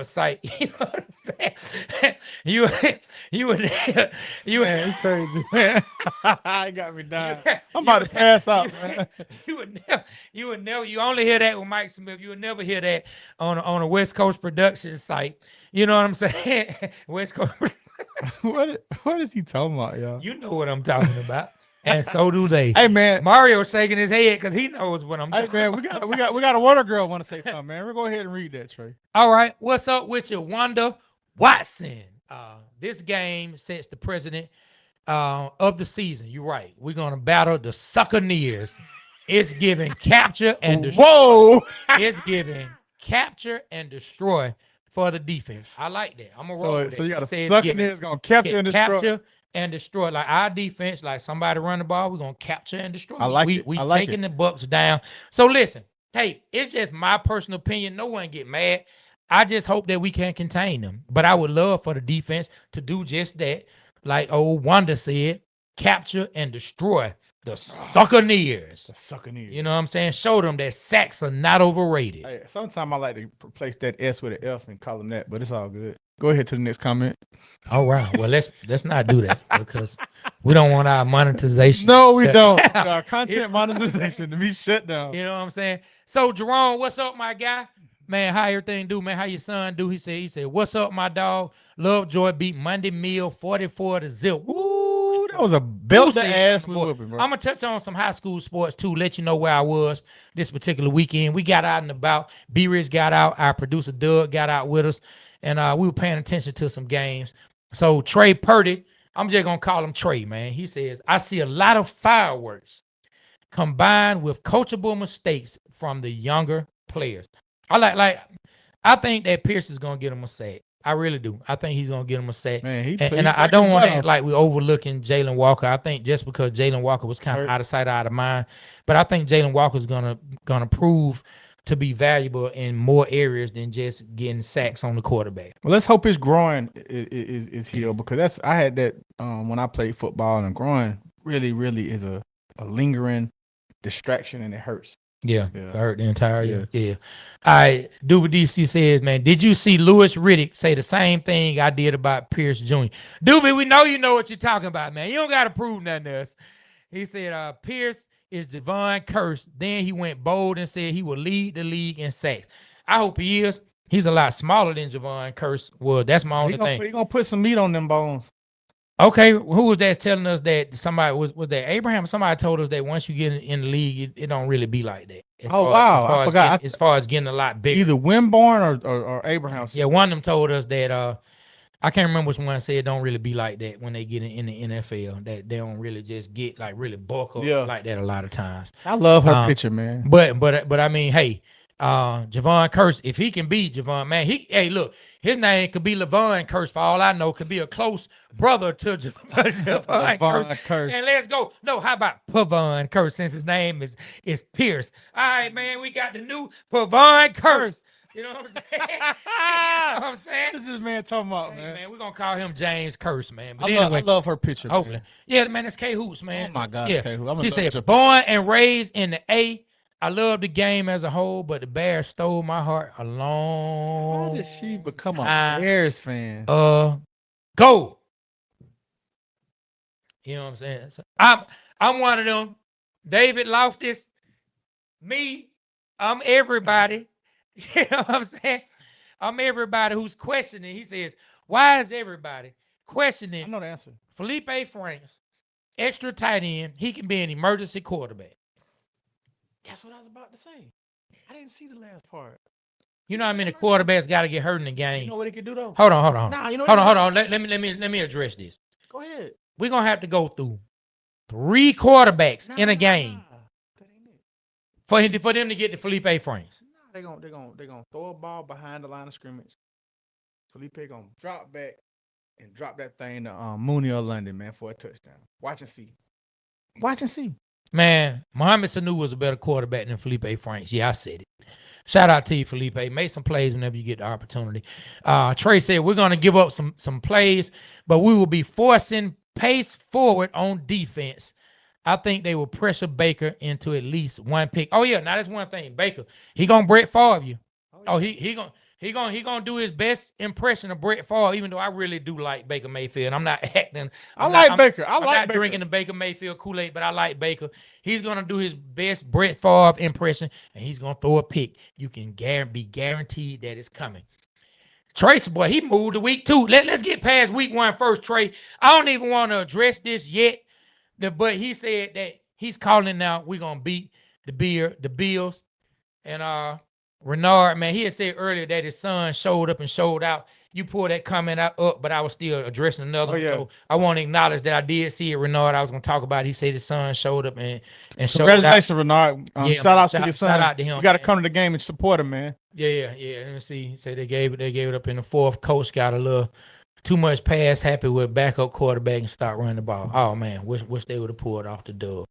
site. You know what I'm saying? You would Man, it's crazy, man. I got me dying. I'm about to pass out, man. You would never. You only hear that with Mike Smith. You would never hear that on a West Coast Productions site. You know what I'm saying? West Coast. What is he talking about, y'all? You know what I'm talking about. And so do they. Hey, man. Mario's shaking his head because he knows what I'm talking about. Hey, man, we got a water girl want to say something, man. We'll go ahead and read that, Trey. All right. What's up with you, Wanda Watson? This game sets the precedent of the season. You're right. We're going to battle the Succaneers. It's giving capture and destroy. Whoa. It's giving capture and destroy for the defense. I like that. I'm going to roll with it. So you got a Succaneers going to capture and destroy. Capture and destroy. Like our defense, like somebody run the ball, we're going to capture and destroy. I like it. We I like taking it. the Bucks down. So listen, hey, it's just my personal opinion. No one get mad. I just hope that we can contain them. But I would love for the defense to do just that. Like old Wanda said, capture and destroy the Succaneers. The Succaneers. You know what I'm saying? Show them that sacks are not overrated. Hey, sometimes I like to replace that S with an F and call them that, but it's all good. Go ahead to the next comment. All right. Well, let's not do that because we don't want our monetization. No, we don't. Our content monetization to be shut down. You know what I'm saying? So, Jerome, what's up, my guy? Man, how everything do, man? How your son do? He said, what's up, my dog? Lovejoy beat Monday Mill 44-0. Ooh, that was a belt the ass whooping, bro. I'm gonna touch on some high school sports too. Let you know where I was this particular weekend. We got out and about. B-Rich got out. Our producer Doug got out with us, and we were paying attention to some games. So Trey Purdy, I'm just gonna call him Trey, man. He says, I see a lot of fireworks combined with coachable mistakes from the younger players. I think that Pierce is gonna get him a sack. I really do. I think he's gonna get him a sack. Man, I don't want to act like we're overlooking Jalen Walker. I think just because Jalen Walker was kind of out of sight, out of mind, but I think Jalen Walker is gonna prove to be valuable in more areas than just getting sacks on the quarterback. Well, let's hope his groin is healed, because I had that when I played football, and groin really is a lingering distraction, and it hurts. Yeah. Hurt the entire year. Yeah. All right. Duba DC says, man, did you see Louis Riddick say the same thing I did about Pierce Jr.? Doobie, we know you know what you're talking about, man. You don't got to prove nothing to us. He said, Pierce is Javon Curse. Then he went bold and said he will lead the league in sacks. I hope he is. He's a lot smaller than Javon Curse was. That's my only thing. He's going to put some meat on them bones. Okay, who was that telling us that somebody was that Abraham? Somebody told us that once you get in the league, it don't really be like that. I forgot. As far as getting a lot bigger. Either Winborn or Abraham. Yeah, one of them told us that I can't remember which one said it don't really be like that when they get in the NFL. That they don't really just get like really bulk up like that a lot of times. I love her picture, man. But I mean, hey, Javon Curse, if he can be Javon, man, look, his name could be Levon Curse for all I know, could be a close brother to Javon Curse. And let's go. No, how about Pavon Curse, since his name is Pierce? All right, man, we got the new Pavon Curse. You know what I'm saying? You know what I'm saying? This is man talking about, man. We're gonna call him James Curse, man. But I love her picture. Hopefully. Man. Yeah, man, that's K Hoops, man. Oh my God, yeah. K Hoops. She said, born and raised in the A. I love the game as a whole, but the Bears stole my heart a long. How did she become a Bears fan? Go. You know what I'm saying? So I'm one of them. David Loftus, me, I'm everybody. You know what I'm saying? I'm everybody who's questioning. He says, why is everybody questioning? I know the answer. Felipe Franks, extra tight end, he can be an emergency quarterback. That's what I was about to say. I didn't see the last part. You know how many quarterbacks got to get hurt in the game? You know what he could do though? Hold on. Nah, you know hold on. Let me address this. Go ahead. We're gonna have to go through 3 quarterbacks in a game for them to get to Felipe Franks. They're gonna throw a ball behind the line of scrimmage. Felipe gonna drop back and drop that thing to Mooney or London, man, for a touchdown. Watch and see. Man, Mohamed Sanu was a better quarterback than Felipe Franks. Yeah, I said it. Shout out to you, Felipe. Make some plays whenever you get the opportunity. Trey said we're going to give up some plays, but we will be forcing pace forward on defense. I think they will pressure Baker into at least one pick. Oh yeah, now that's one thing. Baker, he gonna Brett Favre you. Oh, he gonna do his best impression of Brett Favre. Even though I really do like Baker Mayfield, I'm not acting. I like Baker. I'm not drinking the Baker Mayfield Kool-Aid, but I like Baker. He's gonna do his best Brett Favre impression, and he's gonna throw a pick. You can be guaranteed that it's coming. Trace, boy, he moved to week 2. Let's get past week 1 first, Trey. I don't even want to address this yet. But he said that he's calling now. We're gonna beat the Bills. And Renard, man, he had said earlier that his son showed up and showed out. You pulled that comment up, but I was still addressing another one. Yeah. So I want to acknowledge that I did see it, Renard. I was gonna talk about it. He said his son showed up and showed out. Congratulations, Renard. Shout out to your son. Shout out to him. You got to come to the game and support him, man. Yeah. Let me see. He said they gave it up in the 4th. Coach got a little too much pass happy with backup quarterback and start running the ball. Oh, man, wish they would have pulled off the dub.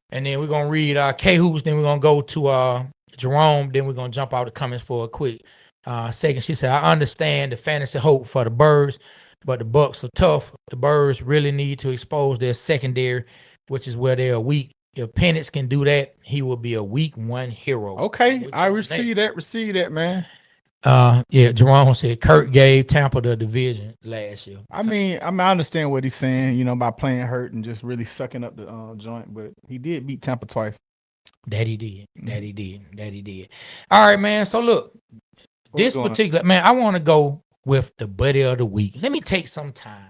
And then we're going to read K-Hoops. Then we're going to go to Jerome. Then we're going to jump out the comments for a quick second. She said, I understand the fantasy hope for the Birds, but the Bucks are tough. The Birds really need to expose their secondary, which is where they're weak. If Penix can do that, he will be a week 1 hero. Okay, I receive that, man. Jerome said Kirk gave Tampa the division last year. I mean, I understand what he's saying, by playing hurt and just really sucking up the joint, but he did beat Tampa twice. That he did. All right, man. So look, this particular man, I want to go with the buddy of the week. Let me take some time.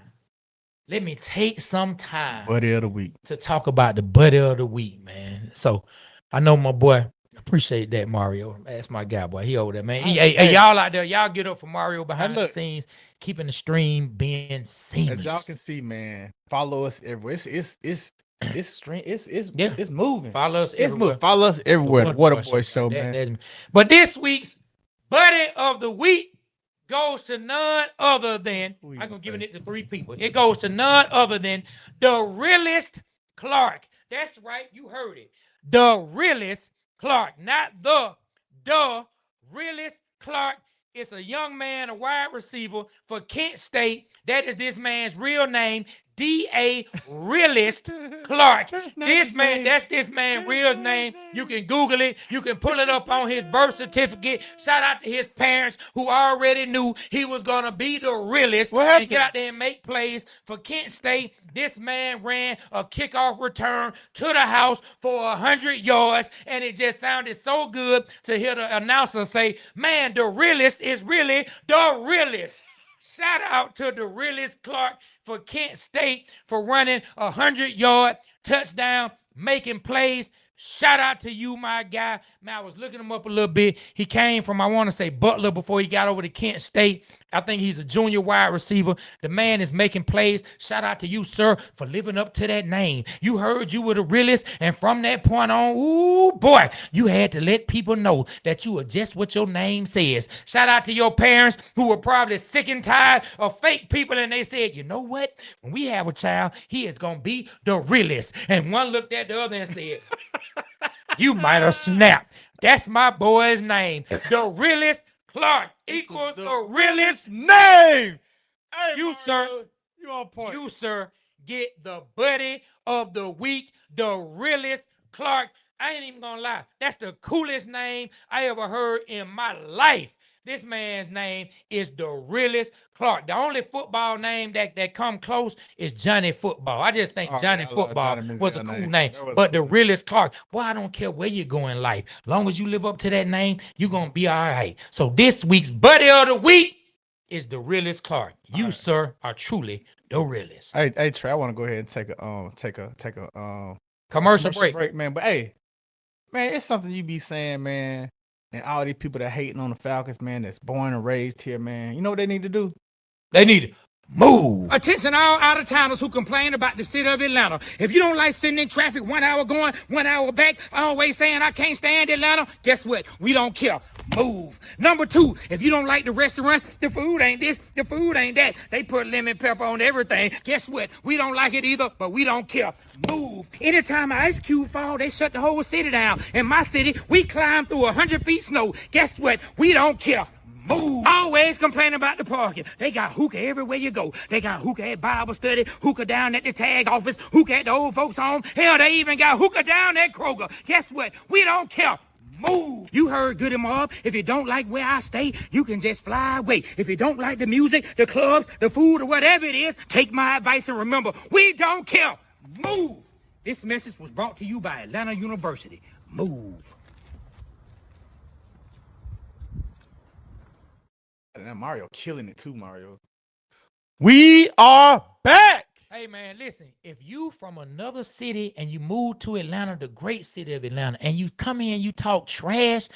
Buddy of the week. To talk about the buddy of the week, man. So I know my boy. Appreciate that, Mario. That's my guy, boy. He over there, man. Hey, y'all out there, y'all get up for Mario behind the scenes, keeping the stream being seamless. As y'all can see, man, follow us everywhere. It's moving. Follow us everywhere. Follow us everywhere. Waterboyz Show, man. But this week's buddy of the week goes to none other than I'm gonna give it to 3 people. It goes to none other than the realest Clark. That's right, you heard it. The realest Clark, not the realest Clark. It's a young man, a wide receiver for Kent State. That is this man's real name, D.A. Realist Clark. That's this man's real name. You can Google it. You can pull it up on his birth certificate. Shout out to his parents who already knew he was going to be the realest and get out there and make plays for Kent State. This man ran a kickoff return to the house for 100 yards, and it just sounded so good to hear the announcer say, man, the realest is really the realest. Shout out to the realest Clark for Kent State for running a 100-yard touchdown, making plays. Shout out to you, my guy. Man, I was looking him up a little bit. He came from, I want to say, Butler before he got over to Kent State. I think he's a junior wide receiver. The man is making plays. Shout out to you, sir, for living up to that name. You heard you were the realest, and from that point on, ooh, boy, you had to let people know that you were just what your name says. Shout out to your parents who were probably sick and tired of fake people, and they said, you know what? When we have a child, he is going to be the realest. And one looked at the other and said, you might have snapped. That's my boy's name. The realest Clark equals the realest name. Hey, you, Mario, sir. You on point. You, sir, get the buddy of the week, the realest Clark. I ain't even gonna lie. That's the coolest name I ever heard in my life. This man's name is the realest Clark. The only football name that come close is Johnny Football. I just think Johnny Football was a cool name. But the realest Clark, boy, I don't care where you go in life. Long as you live up to that name, you're going to be all right. So this week's buddy of the week is the realest Clark. You, sir, are truly the realest. Hey, Trey, I want to go ahead and take a commercial break, man. But hey, man, it's something you be saying, man. And all these people that hating on the Falcons, man, that's born and raised here, man. You know what they need to do? They need to Move. Attention all out-of-towners who complain about the city of Atlanta. If you don't like sitting in traffic 1 hour going, 1 hour back, always saying I can't stand Atlanta, guess what? We don't care. Move. Number 2, if you don't like the restaurants, the food ain't this, the food ain't that. They put lemon pepper on everything. Guess what? We don't like it either, but we don't care. Move. Anytime an ice cube fall, they shut the whole city down. In my city, we climb through 100 feet snow. Guess what? We don't care. Move. Always complaining about the parking. They got hookah everywhere you go. They got hookah at Bible study, hookah down at the tag office, hookah at the old folks home. Hell, they even got hookah down at Kroger. Guess what? We don't care. Move. You heard Goody Mob. If you don't like where I stay, you can just fly away. If you don't like the music, the clubs, the food, or whatever it is, take my advice and remember, we don't care. Move. This message was brought to you by Atlanta University. Move. And Mario killing it too, Mario. We are back. Hey, man, listen. If you from another city and you move to Atlanta, the great city of Atlanta, and you come in and you talk trash,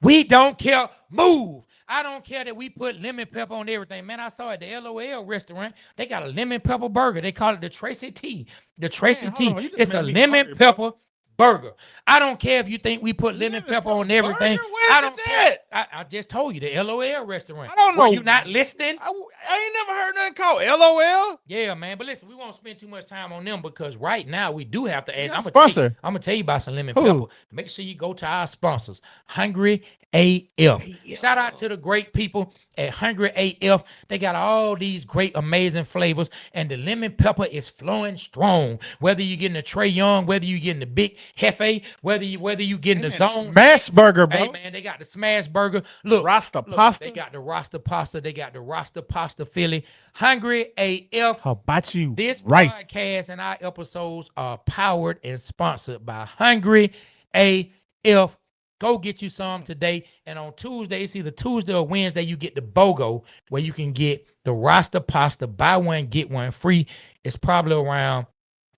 we don't care. Move. I don't care that we put lemon pepper on everything. Man, I saw at the LOL restaurant, they got a lemon pepper burger. They call it the Tracy T. The Tracy T. It's a lemon pepper burger. I don't care if you think we put lemon pepper on everything. I don't care. I just told you, the LOL restaurant. I don't know. Were you not listening? I ain't never heard nothing called LOL. Yeah, man. But listen, we won't spend too much time on them because right now we do have to add. I'm going to tell you about some lemon pepper. Make sure you go to our sponsors, Hungry AF. Shout out to the great people at Hungry AF. They got all these great, amazing flavors, and the lemon pepper is flowing strong. Whether you're getting a Trey Young, whether you're getting the big Hefe, whether you getting the zone smash burger, bro. Hey man, they got the smash burger. Look, pasta. They got the Rasta pasta. They got the Rasta pasta Philly. Hungry AF. How about you? This podcast and our episodes are powered and sponsored by Hungry AF. Go get you some today. And on Tuesday, it's either Tuesday or Wednesday, you get the BOGO, where you can get the Rasta pasta, buy one, get one free. It's probably around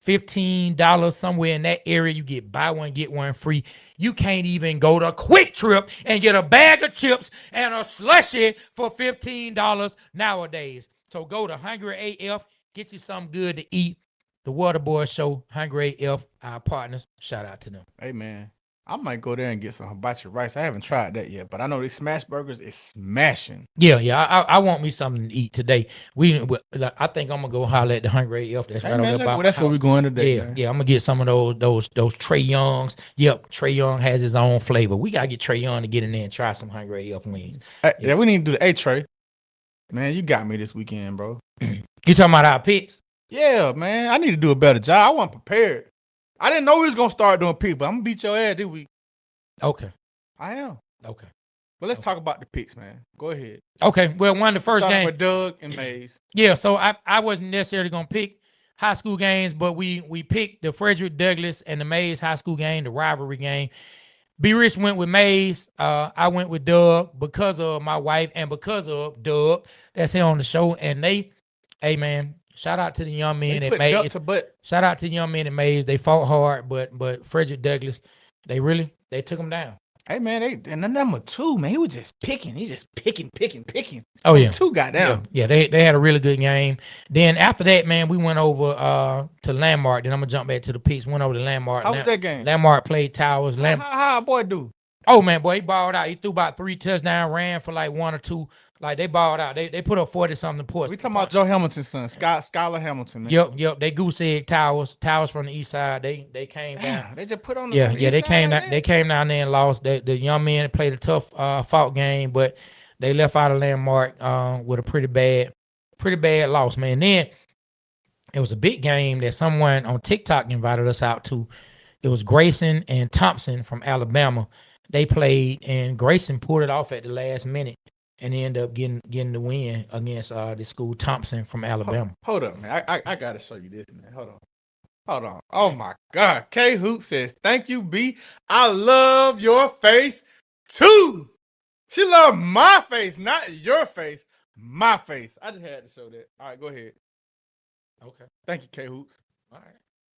$15 somewhere in that area. You get buy one, get one free. You can't even go to Quick Trip and get a bag of chips and a slushie for $15 nowadays. So go to Hungry AF, get you something good to eat. The Waterboyz Show, Hungry AF, our partners. Shout out to them. Hey, man. I might go there and get some hibachi rice. I haven't tried that yet, but I know these smash burgers is smashing. Yeah. I want me something to eat today. I think I'm gonna go holler at the Hungry AF. That's right over there. Well, that's where we're going today. Yeah. I'm gonna get some of those Trey Youngs. Yep, Trey Young has his own flavor. We gotta get Trey Young to get in there and try some Hungry AF wings. Yeah, we need to do the Trey. Man, you got me this weekend, bro. You talking about our picks? Yeah, man. I need to do a better job. I wasn't prepared. I didn't know we was gonna start doing picks, but I'm gonna beat your ass this week. Okay. I am. Okay. Well, let's talk about the picks, man. Go ahead. Okay. Well, one of the first games with Doug and Mays. Yeah, so I wasn't necessarily gonna pick high school games, but we picked the Frederick Douglass and the Mays high school game, the rivalry game. B Rich went with Mays. I went with Doug because of my wife and because of Doug. That's here on the show. And hey man, shout out to the young men at Mays. Shout out to the young men at Mays. They fought hard, but Frederick Douglass, they took them down. Hey man, and the number 2, man, he was just picking. He's just picking. Oh yeah, 2 got down. Yeah, they had a really good game. Then after that, man, we went over to Landmark. Then I'm gonna jump back to the picks. Went over to Landmark. How was that game? Landmark played Towers. How our boy do? Oh man, boy, he balled out. He threw about 3 touchdowns, ran for like 1 or 2. Like they balled out. They put up 40-something points. We talking about Joe Hamilton's son, Skylar Hamilton, man. Yep. They goose egg Towers from the east side. They came down. They just put on. They came down. They came down there and lost. The young men played a tough fought game, but they left out of Landmark with a pretty bad loss, man. Then it was a big game that someone on TikTok invited us out to. It was Grayson and Thompson from Alabama. They played, and Grayson pulled it off at the last minute. And they end up getting the win against the school Thompson from Alabama. Hold up, man. I gotta show you this, man. Hold on. Oh my God. K Hoop says, "Thank you, B. I love your face too." She loved my face, not your face. My face. I just had to show that. All right, go ahead. Okay. Thank you, K Hoops. All right.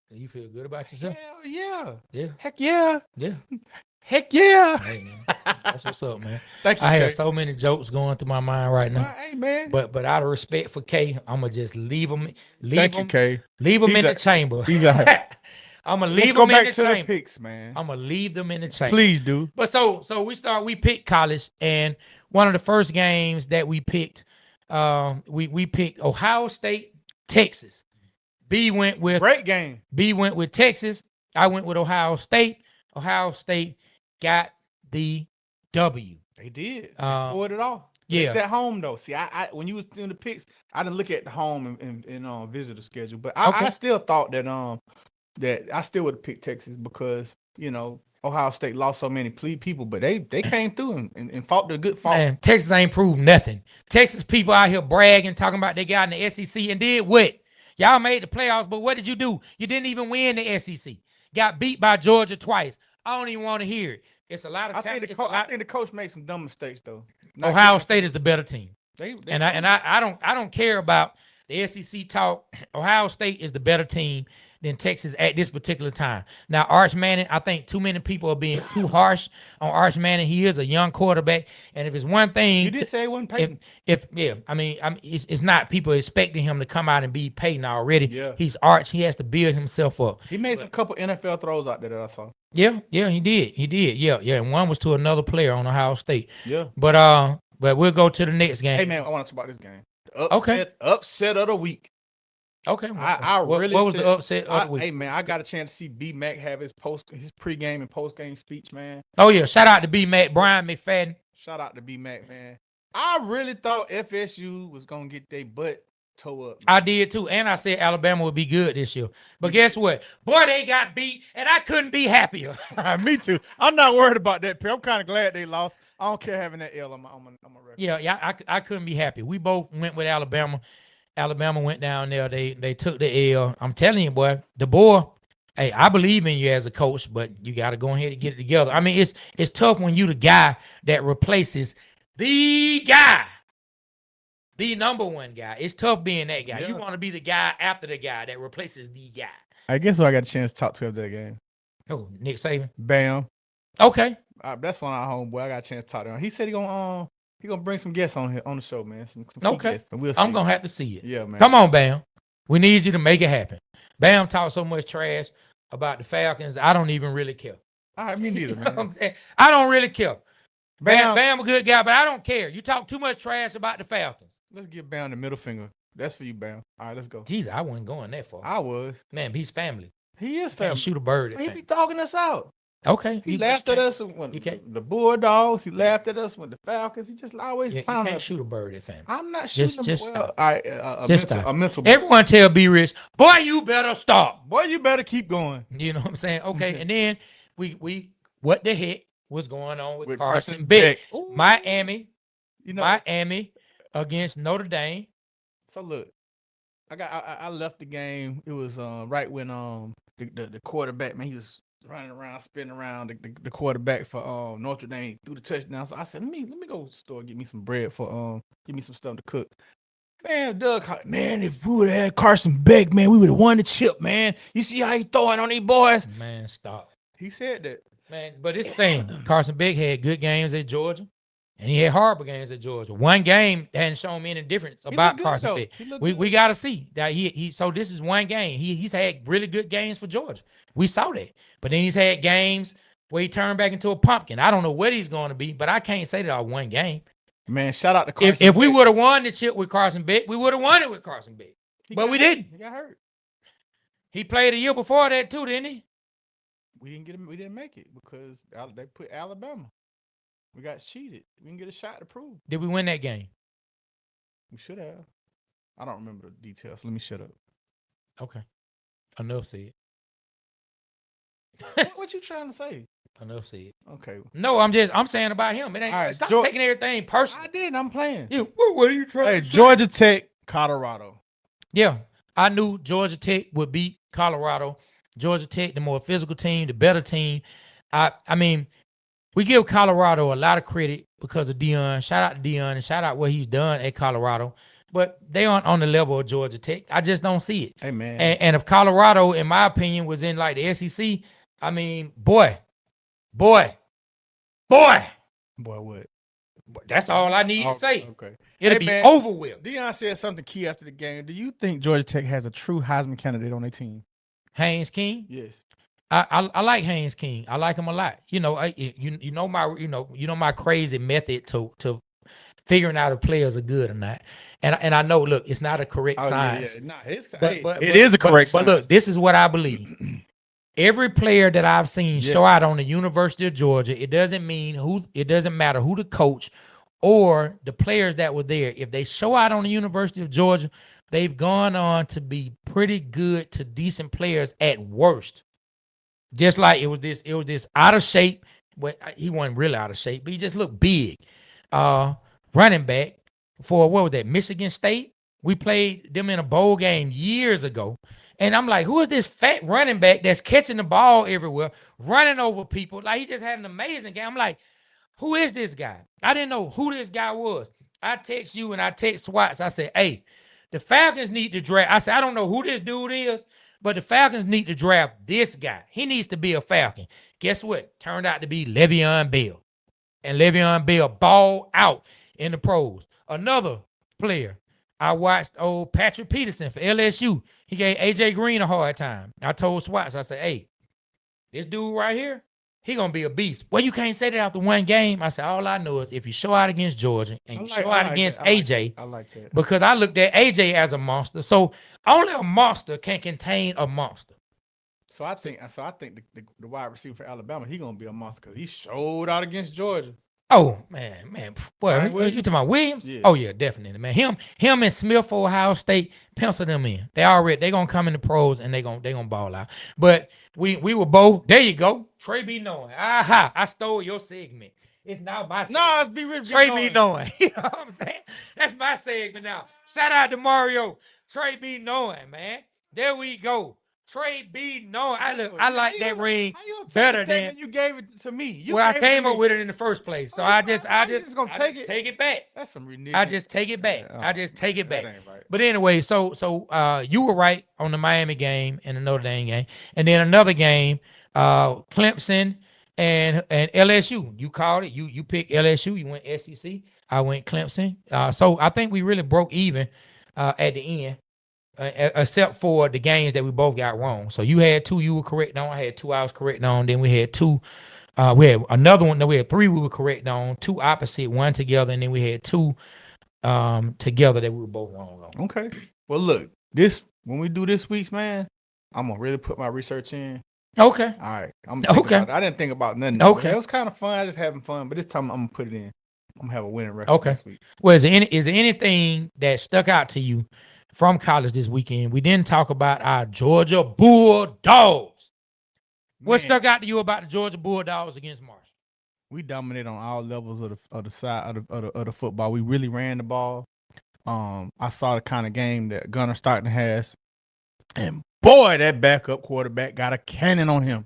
You feel good about yourself? Hell yeah. Yeah. Heck yeah. Yeah. Heck yeah. Hey, man, that's what's up, man. Thank you, I K. have so many jokes going through my mind right now. Hey, man. But out of respect for K, I'm gonna just leave him Thank you, K. leave him He's in a- the chamber. he's a- I'm gonna Let's leave go them in back the to the chamber. picks, man. I'm gonna leave them in the chamber. Please do. But so we picked college, and one of the first games that we picked, we picked Ohio State, Texas. B went with Great game. Texas. I went with Ohio State. Ohio State got the W. They did. They Uh, pulled it off. yeah. It's at home though. See, I when you was doing the picks, I didn't look at the home and visitor schedule, but I still thought that I still would have picked Texas because Ohio State lost so many people, but they came through and fought the good fight. Man, Texas ain't proved nothing. Texas people out here bragging, talking about they got in the SEC and did what? Y'all made the playoffs, but what did you do? You didn't even win the SEC. Got beat by Georgia twice. I don't even want to hear it. It's a lot of. I think the coach made some dumb mistakes though. Ohio State is the better team, They I don't care about the SEC talk. Ohio State is the better team than Texas at this particular time. Now, Arch Manning, I think too many people are being too harsh on Arch Manning. He is a young quarterback, and if it's one thing, You did say it wasn't Peyton. it's not people expecting him to come out and be Peyton already. Yeah. He's Arch. He has to build himself up. He made some couple NFL throws out there that I saw. Yeah, he did. Yeah, and one was to another player on Ohio State. Yeah. But we'll go to the next game. Hey man, I want to talk about this game. Okay. Upset of the week. Okay. What was the upset of the week? Hey man, I got a chance to see B Mac have his pregame and postgame speech, man. Oh yeah, shout out to B Mac, Brian McFadden. Shout out to B Mac, man. I really thought FSU was gonna get their butt toe up. I did too, and I said Alabama would be good this year. But guess what? Boy, they got beat, and I couldn't be happier. Me too. I'm not worried about that. I'm kind of glad they lost. I don't care having that L on my record. Yeah, I couldn't be happy. We both went with Alabama. Alabama went down there. They took the L. I'm telling you, boy, the boy. Hey, I believe in you as a coach, but you got to go ahead and get it together. I mean, it's tough when you the guy that replaces the guy, the number one guy. It's tough being that guy. Yeah. You want to be the guy after the guy that replaces the guy. I guess who I got a chance to talk to after that game. Oh, Nick Saban. Bam. Okay. That's one of our homeboy. I got a chance to talk to him. He said he gonna bring some guests on the show, man. Some key Okay. guests, and we'll I'm see. gonna have to see it. Yeah, man. Come on, Bam. We need you to make it happen. Bam talked so much trash about the Falcons. I don't even really care. All right, me neither, You know what man. I'm saying? I don't really care. Bam. Bam a good guy, but I don't care. You talk too much trash about the Falcons. Let's give Bam the middle finger. That's for you, Bam. All right, let's go. Jesus, I wasn't going that far. I was. Man, he's family. He is Can't family. shoot a bird. At He family. be dogging us out. Okay. He laughed at us when you can't- the Bulldogs. He laughed at us with the Falcons. He just always Yeah, you clowning can't us. shoot a bird at family. I'm not Just- shooting. just Well, stop. all right, Just stop. a mental. Everyone tell B Rich, boy, you better stop. Boy, you better keep going. You know what I'm saying? Okay, and then we what the heck was going on with, With Carson Carson Beck? Beck. Ooh. Miami You know. Miami against Notre Dame. So look, I left the game. It was right when the quarterback, man, he was running around, spinning around the quarterback for Notre Dame threw the touchdown. So I said, let me go to the store and get me some bread for give me some stuff to cook. Man, Doug, man, if we would have had Carson Beck, man, we would have won the chip, man. You see how he throwing on these boys? Man, stop. He said that. Man, but this thing, Carson Beck had good games at Georgia, and he had horrible games at Georgia. One game hadn't shown me any difference He about looked good, Carson though. Beck. He looked We good. got to see that he. So this is one game. He's had really good games for Georgia. We saw that, but then he's had games where he turned back into a pumpkin. I don't know what he's going to be, but I can't say that all one game. Man, shout out to Carson If we Beck. would have won the chip with Carson Beck, we would have won it with Carson Beck. He but got we hurt. didn't. He got hurt. He played a year before that too, didn't he? We didn't get him. We didn't make it because they put Alabama. We got cheated. We didn't get a shot to prove. Did we win that game? We should have. I don't remember the details. Let me shut up. Okay. Enough said. What you trying to say? Enough said. Okay. No, I'm saying about him. It ain't. All right, Stop George- taking everything personal. I did. I'm playing. Yeah, what are you trying Hey, to say? Georgia Tech, Colorado. Yeah, I knew Georgia Tech would beat Colorado. Georgia Tech, the more physical team, the better team. I mean, we give Colorado a lot of credit because of Deion. Shout out to Deion and shout out what he's done at Colorado. But they aren't on the level of Georgia Tech. I just don't see it. Hey, man. And if Colorado, in my opinion, was in like the SEC, I mean, boy, boy, what? that's all I need to say. Okay. It'll be over with. Deion said something key after the game. Do you think Georgia Tech has a true Heisman candidate on their team? Haynes King? Yes. I like Haynes King. I like him a lot. You know, you know my crazy method to figuring out if players are good or not. And I know, look, it's not a correct science. Yeah. Nah, It is a correct science. But look, this is what I believe. Every player that I've seen show out on the University of Georgia, it doesn't matter who the coach or the players that were there. If they show out on the University of Georgia, they've gone on to be pretty good to decent players at worst. Just like it was this out of shape, but he wasn't really out of shape, but he just looked big. Running back for what was that, Michigan State? We played them in a bowl game years ago. And I'm like, who is this fat running back that's catching the ball everywhere, running over people? Like, he just had an amazing game. I'm like, who is this guy? I didn't know who this guy was. I text you and I text Swats. I said, hey, the Falcons need to draft. I said, I don't know who this dude is, but the Falcons need to draft this guy. He needs to be a Falcon. Guess what? Turned out to be Le'Veon Bell. And Le'Veon Bell balled out in the pros. Another player, I watched old Patrick Peterson for LSU. He gave A.J. Green a hard time. I told Swats, I said, hey, this dude right here, he going to be a beast. Well, you can't say that after one game. I said, all I know is if you show out against Georgia and you show out against A.J., I like that. because I looked at A.J. as a monster. So only a monster can contain a monster. So I think the wide receiver for Alabama, he going to be a monster because he showed out against Georgia. Oh, man. What, you talking about Williams? Yeah. Oh, yeah, definitely, man. Him and Smith for Ohio State, pencil them in. They going to come in the pros and they going to ball out. But we were both, there you go. Trey be knowing. Aha, I stole your segment. It's now my segment. No, it's be rich. Trey be knowing. You know what I'm saying? That's my segment now. Shout out to Mario. Trey be knowing, man. There we go. Trey B. No, I like that ring better than you gave it to me. I came up with it in the first place, so I just gonna take it back. That's some ridiculous. I just take it back. I just take it back. That ain't right. But anyway, so you were right on the Miami game and the Notre Dame game, and then another game, Clemson and LSU. You called it. You picked LSU. You went SEC. I went Clemson. So I think we really broke even at the end. Except for the games that we both got wrong. So you had two you were correct on. I had two I was correct on. Then we had two. We had another one. No, we had three we were correct on. Two opposite, one together, and then we had two together that we were both wrong on. Okay. Well, look, when we do this week's, man, I'm gonna really put my research in. Okay. All right. Okay. I didn't think about nothing. Okay. It was kind of fun. I just having fun, but this time I'm gonna put it in. I'm gonna have a winning record Okay. this week. Well, is there anything that stuck out to you from college this weekend? We didn't talk about our Georgia Bulldogs. What stuck out to you about the Georgia Bulldogs against Marshall? We dominated on all levels of the side of the football. We really ran the ball. I saw the kind of game that Gunnar Stockton has, and boy, that backup quarterback got a cannon on him.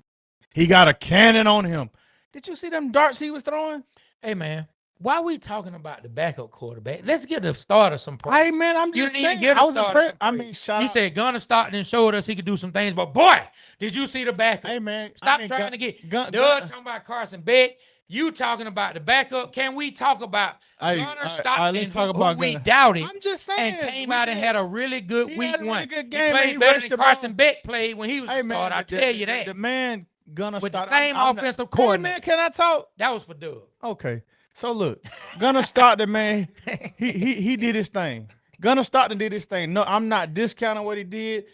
He got a cannon on him. Did you see them darts he was throwing? Hey, man. Why are we talking about the backup quarterback? Let's get the starter some praise. Hey, man, I'm just saying. I was impressed. I mean, shout out. You said Gunnar Stockton showed us he could do some things, but boy, did you see the backup? Hey, man. Stop trying to get Doug talking about Carson Beck. You talking about the backup. Can we talk about Gunnar Stockton, who we doubted, I'm just saying, and came out and had a really good week one? Really good game. He played better than Carson Beck played when he was a starter. I tell you that. The man, Gunnar With Stockton. the same offensive coordinator. Hey, man, can I talk? That was for Doug. Okay. So look, Gunnar Stockton, man, he did his thing. Gunnar Stockton did his thing. No, I'm not discounting what he did.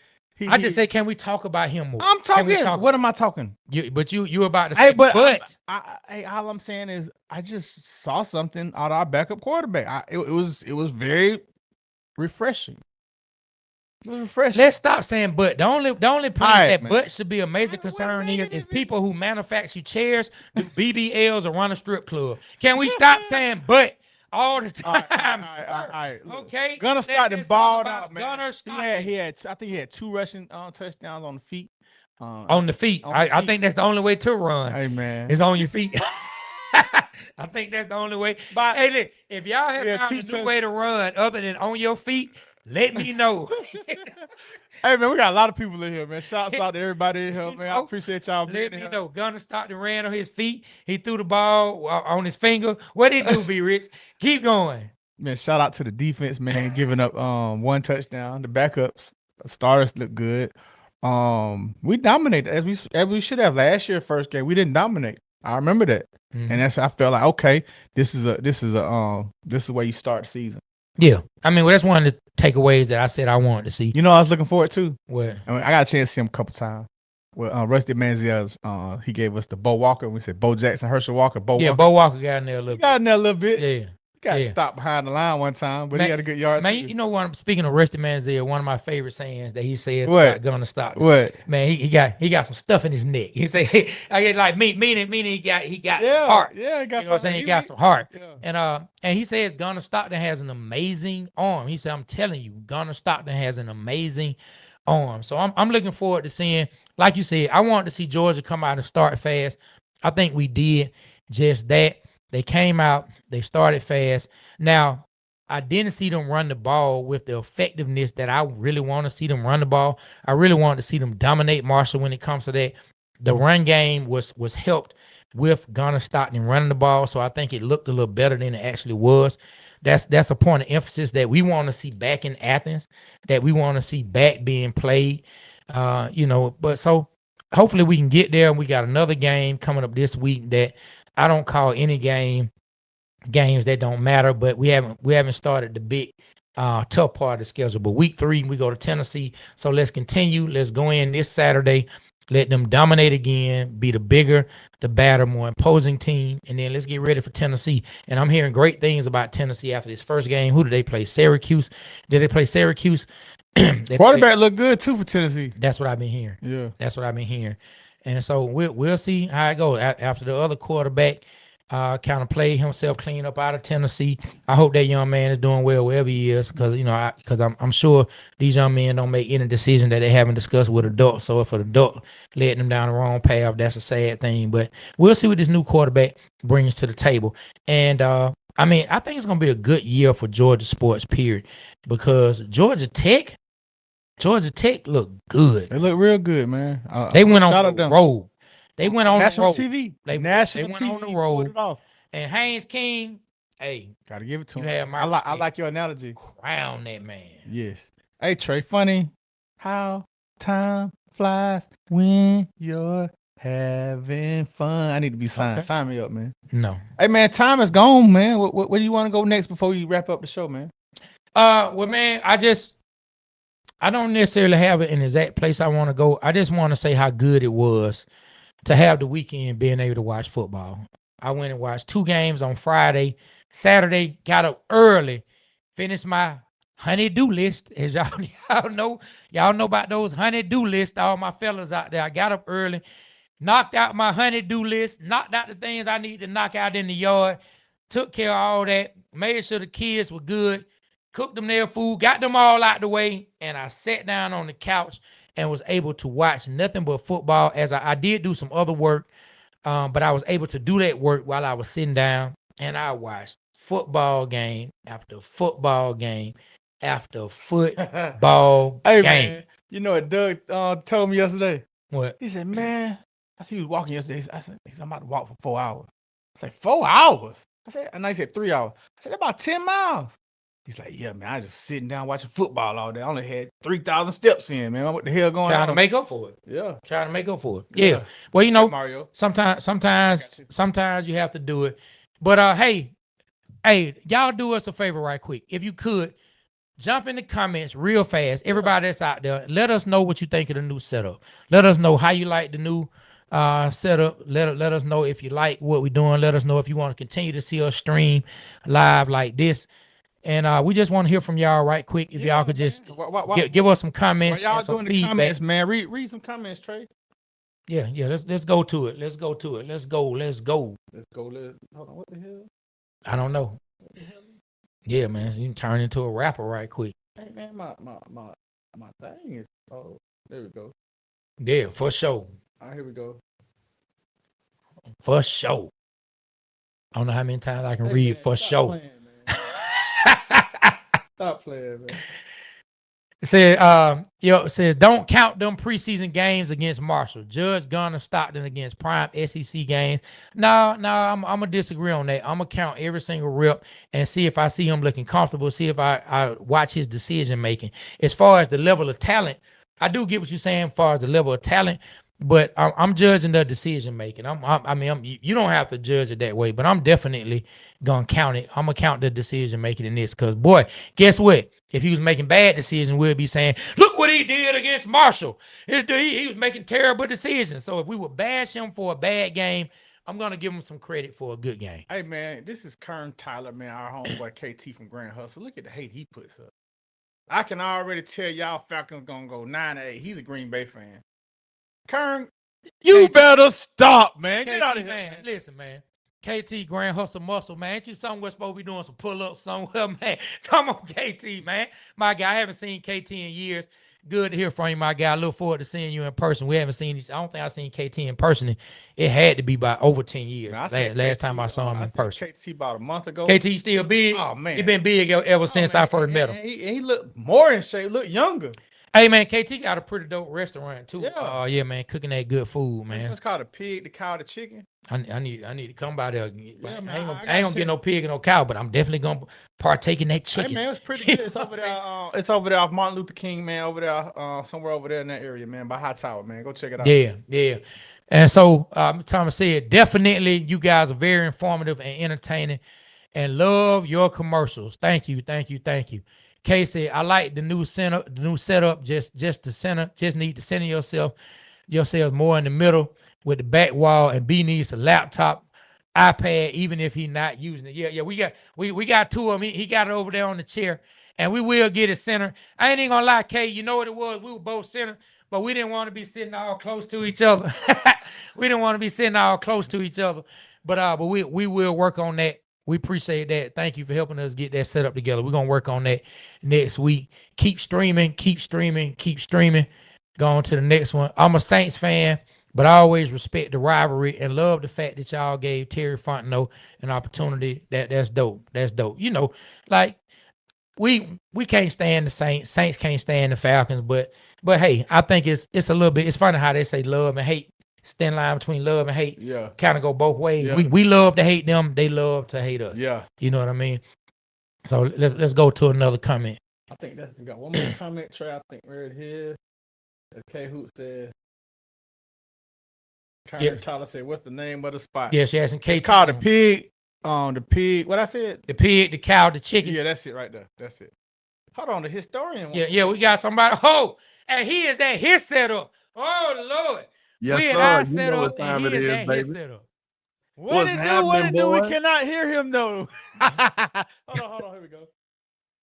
I just say, can we talk about him more? I'm talking. What am I talking? You about to say, all I'm saying is, I just saw something out of our backup quarterback. It was very refreshing. It was refreshing. Let's stop saying but. The only place that but should be a major concern is people who manufacture chairs, do BBLs, or run a strip club. Can we stop saying but all the time? All right. Okay. Gunnar Stockton balled out, man. Gunnar Stockton. I think he had 2 rushing touchdowns on the feet. On the feet. I think that's the only way to run. Hey, man. Is on your feet. I think that's the only way. Hey, look, if y'all have found a new way to run other than on your feet, Let me know. Hey, man, we got a lot of people in here, man. Shouts out to everybody in here, man. I appreciate y'all being Let me here. know. Gunner Stockton ran on his feet. He threw the ball on his finger. What did he do, B. Rich? Keep going. Man, shout out to the defense, man, giving up one touchdown. The backups, starters look good. We dominated as we should have last year. First game, we didn't dominate. I remember that, and I felt like, okay, this is where you start the season. Yeah, I mean, well, that's one of the takeaways that I said I wanted to see. You know, I was looking forward to. Where? I mean, I got a chance to see him a couple times. Well, Rusty Manziel's, he gave us the Bo Walker. We said Bo Jackson, Herschel Walker, Walker. Bo Walker got in there a little bit. Got in there a little bit. Yeah. Got stopped behind the line one time, but he had a good yard. Man, you know what? Speaking of Rusty Manziel, one of my favorite sayings that he said about Gunner Stockton. What? Man, he got some stuff in his neck. He said, I get like meaning he got some heart. Yeah, he got, you know what I'm saying? He got some heart. Yeah. And he says Gunner Stockton has an amazing arm. He said, I'm telling you, Gunner Stockton has an amazing arm. So I'm looking forward to seeing, like you said, I wanted to see Georgia come out and start fast. I think we did just that. They came out, they started fast. Now, I didn't see them run the ball with the effectiveness that I really want to see them run the ball. I really wanted to see them dominate Marshall when it comes to that. The run game was helped with Gunner Stockton running the ball, so I think it looked a little better than it actually was. That's a point of emphasis that we want to see back in Athens, that we want to see back being played. But so hopefully we can get there. We got another game coming up this week that I don't call any games that don't matter, but we haven't started the big tough part of the schedule. But week 3 we go to Tennessee. So let's continue. Let's go in this Saturday. Let them dominate again, be the bigger, the badder, more imposing team, and then let's get ready for Tennessee. And I'm hearing great things about Tennessee after this first game. Who did they play? Syracuse. Did they play Syracuse? Quarterback looked good too for Tennessee. That's what I've been hearing. Yeah, that's what I've been hearing. And so we'll see how it goes after the other quarterback kind of played himself clean up out of Tennessee. I hope that young man is doing well wherever he is, because I'm sure these young men don't make any decision that they haven't discussed with adults. So if an adult led them down the wrong path, that's a sad thing. But we'll see what this new quarterback brings to the table. And I think it's gonna be a good year for Georgia sports, period, because Georgia Tech look good. They look real good, man. They went on the road. They went on national the road. TV. They national went TV on the road. It off. And Haynes King, hey, gotta give it to you him. have my I like your analogy. Crown that man. Yes. Hey Trey, funny how time flies when you're having fun. I need to be signed. Okay. Sign me up, man. No. Hey man, time is gone, man. Where do you want to go next before we wrap up the show, man? Well, man, I don't necessarily have an exact place I want to go. I just want to say how good it was to have the weekend being able to watch football. I went and watched 2 games on Friday. Saturday, got up early, finished my honey-do list. As y'all know about those honey-do lists, all my fellas out there. I got up early, knocked out my honey-do list, knocked out the things I need to knock out in the yard, took care of all that, made sure the kids were good, cooked them their food, got them all out the way, and I sat down on the couch and was able to watch nothing but football. As I did do some other work, but I was able to do that work while I was sitting down, and I watched football game after football game after football Hey, game. man, you know what Doug told me yesterday? What? He said, man, I see he was walking yesterday. I said, I'm about to walk for 4 hours. I said, 4 hours? And I said 3 hours. I said, about 10 miles. He's like, yeah, man, I was just sitting down watching football all day. I only had 3,000 steps in, man. What the hell going on? Trying to make up for it. Yeah. Trying to make up for it. Yeah. Well, Mario. Sometimes you have to do it. But hey, y'all do us a favor right quick. If you could, jump in the comments real fast. Everybody that's out there, let us know what you think of the new setup. Let us know how you like the new setup. Let us know if you like what we're doing. Let us know if you want to continue to see us stream live like this. And we just want to hear from y'all right quick. If y'all could just give us some comments y'all and some doing feedback. The comments, man. Read some comments, Trey. Yeah. Let's go to it. Let's go. Hold on. What the hell? I don't know. What the hell? Yeah, man. So you can turn into a rapper right quick. Hey, man, my thing is. Oh, there we go. Yeah, for sure. All right, here we go. For sure. I don't know how many times I can read man, for sure. Stop playing, man. It says, it says, don't count them preseason games against Marshall. Judge Gunner Stockton against prime SEC games. No, I'm gonna disagree on that. I'm gonna count every single rep and see if I see him looking comfortable. See if I watch his decision making. As far as the level of talent, I do get what you're saying. As far as the level of talent, but I'm judging the decision making. You don't have to judge it that way, but I'm definitely gonna count it. I'm gonna count the decision making in this, because boy, guess what? If he was making bad decisions, we'd be saying, look what he did against Marshall. He was making terrible decisions. So if we would bash him for a bad game, I'm going to give him some credit for a good game. Hey, man, this is Kern Tyler, man, our homeboy KT from Grand Hustle. Look at the hate he puts up. I can already tell y'all Falcons going to go 9-8. He's a Green Bay fan. Kern, you better stop, man. Get out of here. Man. Listen, man. KT Grand Hustle Muscle, man. Ain't you somewhere supposed to be doing some pull-ups somewhere, man? Come on, KT, man. My guy, I haven't seen KT in years. Good to hear from you, my guy. I look forward to seeing you in person. We haven't seen each. I don't think I've seen KT in person. It had to be by over 10 years. Last time I saw him in person. KT about a month ago. KT still big? Oh, man. He been big ever since I first met him. He looked more in shape, looked younger. Hey, man, KT got a pretty dope restaurant, too. Yeah. Yeah, man, cooking that good food, man. It's called the pig, the cow, the chicken. I need to come by there. Yeah, I man, ain't gonna get no pig and no cow, but I'm definitely gonna partake in that chicken. Hey, man, it's pretty good. It's over there. It's over there off Martin Luther King, man. Over there, somewhere over there in that area, man, by High Tower, man. Go check it out. Yeah. And so, Thomas said, definitely, you guys are very informative and entertaining, and love your commercials. Thank you. Casey, I like the new setup. Just the center. Just need to center yourselves more in the middle with the back wall, and B needs a laptop, iPad, even if he's not using it. Yeah. We got two of them. He got it over there on the chair, and we will get it center. I ain't even gonna lie, Kay. You know what it was? We were both center, but we didn't want to be sitting all close to each other. But we will work on that. We appreciate that. Thank you for helping us get that set up together. We're going to work on that next week. Keep streaming. Go on to the next one. I'm a Saints fan, but I always respect the rivalry and love the fact that y'all gave Terry Fontenot an opportunity. That's dope. You know, like we can't stand the Saints. Saints can't stand the Falcons, but hey, I think it's a little bit. It's funny how they say love and hate. Thin line between love and hate. Yeah. Kind of go both ways. Yeah. We love to hate them. They love to hate us. Yeah. You know what I mean? So let's go to another comment. I think we got one more comment, Trey. I think right here. K Hoot said. Tyler said, "What's the name of the spot?" Yeah, she asking KT. It's called the pig. The pig. What I said? The pig, the cow, the chicken. Yeah, that's it right there. That's it. Hold on, the historian. Yeah, we got somebody. Oh, and he is at his setup. Oh Lord. Yes, sir. You know what time it is, baby. What's happening, boy? We cannot hear him, though. Hold on. Here we go.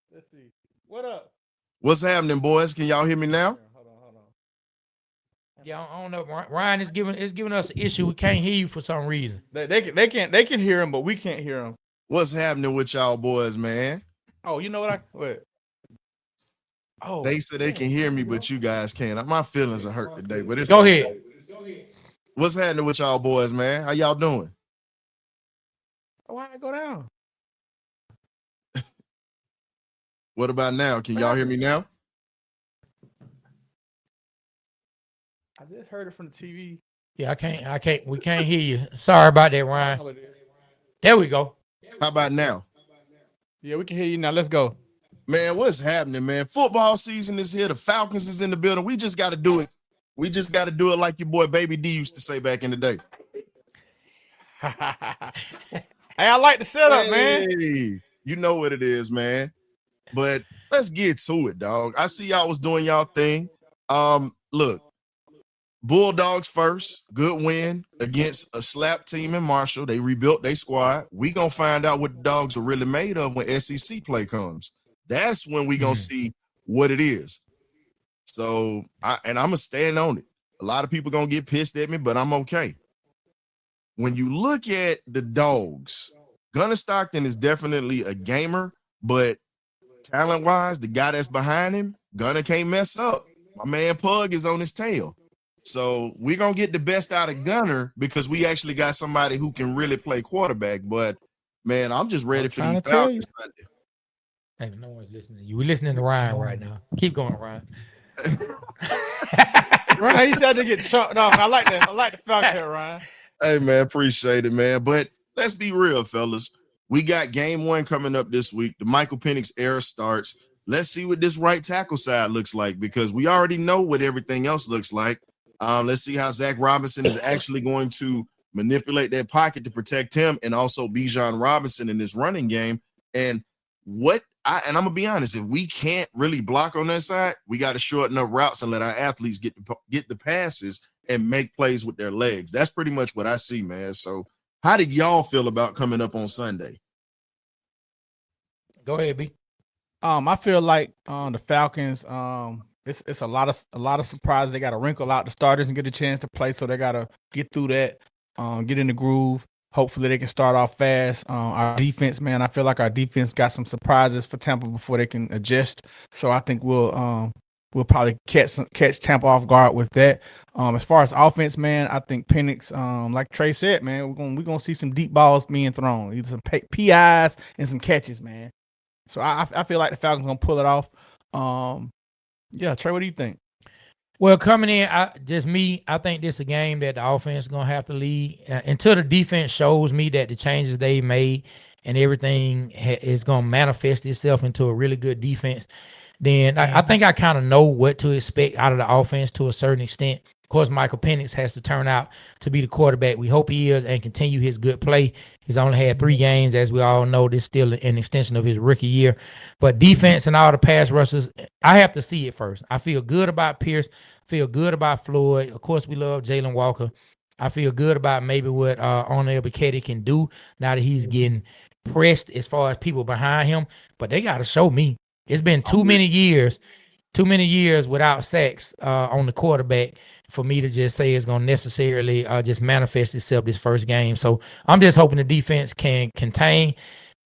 Let's see. What up? What's happening, boys? Can y'all hear me now? Hold on. Yeah, I don't know. Ryan is giving us an issue. We can't hear you for some reason. They can hear him, but we can't hear him. What's happening with y'all boys, man? Oh, you know what? Oh, they said they can hear me, but you guys can't. My feelings are hurt today, but it's go ahead. What's happening with y'all boys, man? How y'all doing? Why I go down? What about now? Can y'all hear me now? I just heard it from the TV. Yeah, I can't. We can't hear you. Sorry about that, Ryan. There we go. How about now? Yeah, we can hear you now. Let's go. Man, what's happening, man? Football season is here. The Falcons is in the building. We just got to do it. We just got to do it like your boy Baby D used to say back in the day. Hey, I like the setup, man. You know what it is, man. But let's get to it, dog. I see y'all was doing y'all thing. Look, Bulldogs first. Good win against a slap team in Marshall. They rebuilt their squad. We going to find out what the dogs are really made of when SEC play comes. That's when we going to see what it is. So, I'm going to stand on it. A lot of people going to get pissed at me, but I'm okay. When you look at the dogs, Gunner Stockton is definitely a gamer, but talent-wise, the guy that's behind him, Gunner can't mess up. My man Pug is on his tail. So we're going to get the best out of Gunner because we actually got somebody who can really play quarterback. But, man, I'm just ready for these Falcons Sunday. Hey, no one's listening to you. We're listening to Ryan right now. Keep going, Ryan. Ryan, he said to get chunked off. I like that. I like the Falcon here, Ryan. Hey, man, appreciate it, man. But let's be real, fellas. We got game 1 coming up this week. The Michael Penix era starts. Let's see what this right tackle side looks like, because we already know what everything else looks like. Let's see how Zach Robinson is actually going to manipulate that pocket to protect him, and also Bijan Robinson in this running game. And I'm gonna be honest, if we can't really block on that side, we got to shorten up routes and let our athletes get the passes and make plays with their legs. That's pretty much what I see, man. So how did y'all feel about coming up on Sunday? Go ahead, B. I feel like the Falcons, it's a lot of surprises. They got to wrinkle out the starters and get a chance to play, so they got to get through that, get in the groove. Hopefully they can start off fast. Our defense, man, I feel like our defense got some surprises for Tampa before they can adjust. So I think we'll probably catch Tampa off guard with that. As far as offense, man, I think Penix, like Trey said, man, we're gonna see some deep balls being thrown, either some PIs and some catches, man. So I feel like the Falcons gonna pull it off. Yeah, Trey, what do you think? Well, coming in, I think this is a game that the offense is going to have to lead until the defense shows me that the changes they made and everything is going to manifest itself into a really good defense. Then I think I kind of know what to expect out of the offense to a certain extent. Of course, Michael Penix has to turn out to be the quarterback. We hope he is and continue his good play. He's only had 3 games. As we all know, this is still an extension of his rookie year. But defense and all the pass rushers, I have to see it first. I feel good about Pierce, feel good about Floyd. Of course, we love Jalen Walker. I feel good about maybe what Arnold Buchetti can do now that he's getting pressed as far as people behind him. But they got to show me. It's been too many years without sacks on the quarterback for me to just say it's going to necessarily just manifest itself this first game. So I'm just hoping the defense can contain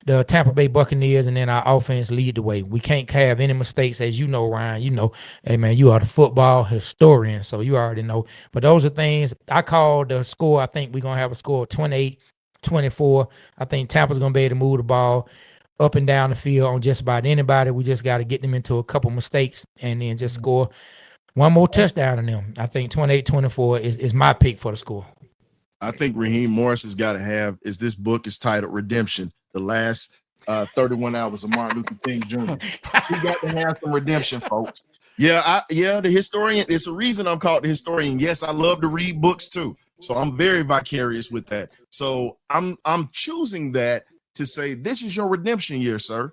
the Tampa Bay Buccaneers and then our offense lead the way. We can't have any mistakes, as you know, Ryan. You know, hey, man, you are the football historian, so you already know. But those are things. I call the score. I think we're going to have a score of 28-24. I think Tampa's going to be able to move the ball up and down the field on just about anybody. We just got to get them into a couple mistakes and then just score one more touchdown on them. I think 28-24 is my pick for the score. I think Raheem Morris has got to have, this book is titled Redemption, the last 31 hours of Martin Luther King Jr. We got to have some redemption, folks. The historian, it's a reason I'm called the historian. Yes, I love to read books too. So I'm very vicarious with that. So I'm choosing that to say, this is your redemption year, sir.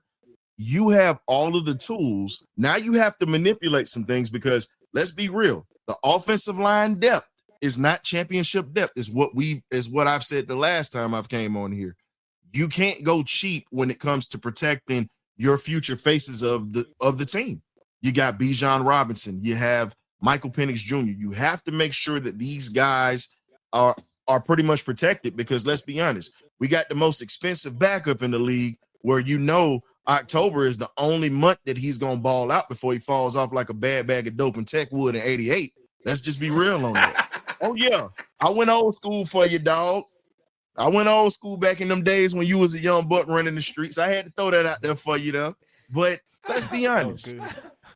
You have all of the tools. Now you have to manipulate some things, because let's be real. The offensive line depth is not championship depth, is what I've said the last time I've came on here. You can't go cheap when it comes to protecting your future faces of the team. You got Bijan Robinson, you have Michael Penix Jr. You have to make sure that these guys are pretty much protected, because let's be honest, we got the most expensive backup in the league, where October is the only month that he's gonna ball out before he falls off like a bad bag of dope in Techwood in '88. Let's just be real on that. Oh yeah, I went old school for you, dog. I went old school back in them days when you was a young buck running the streets. I had to throw that out there for you, though. But let's be honest.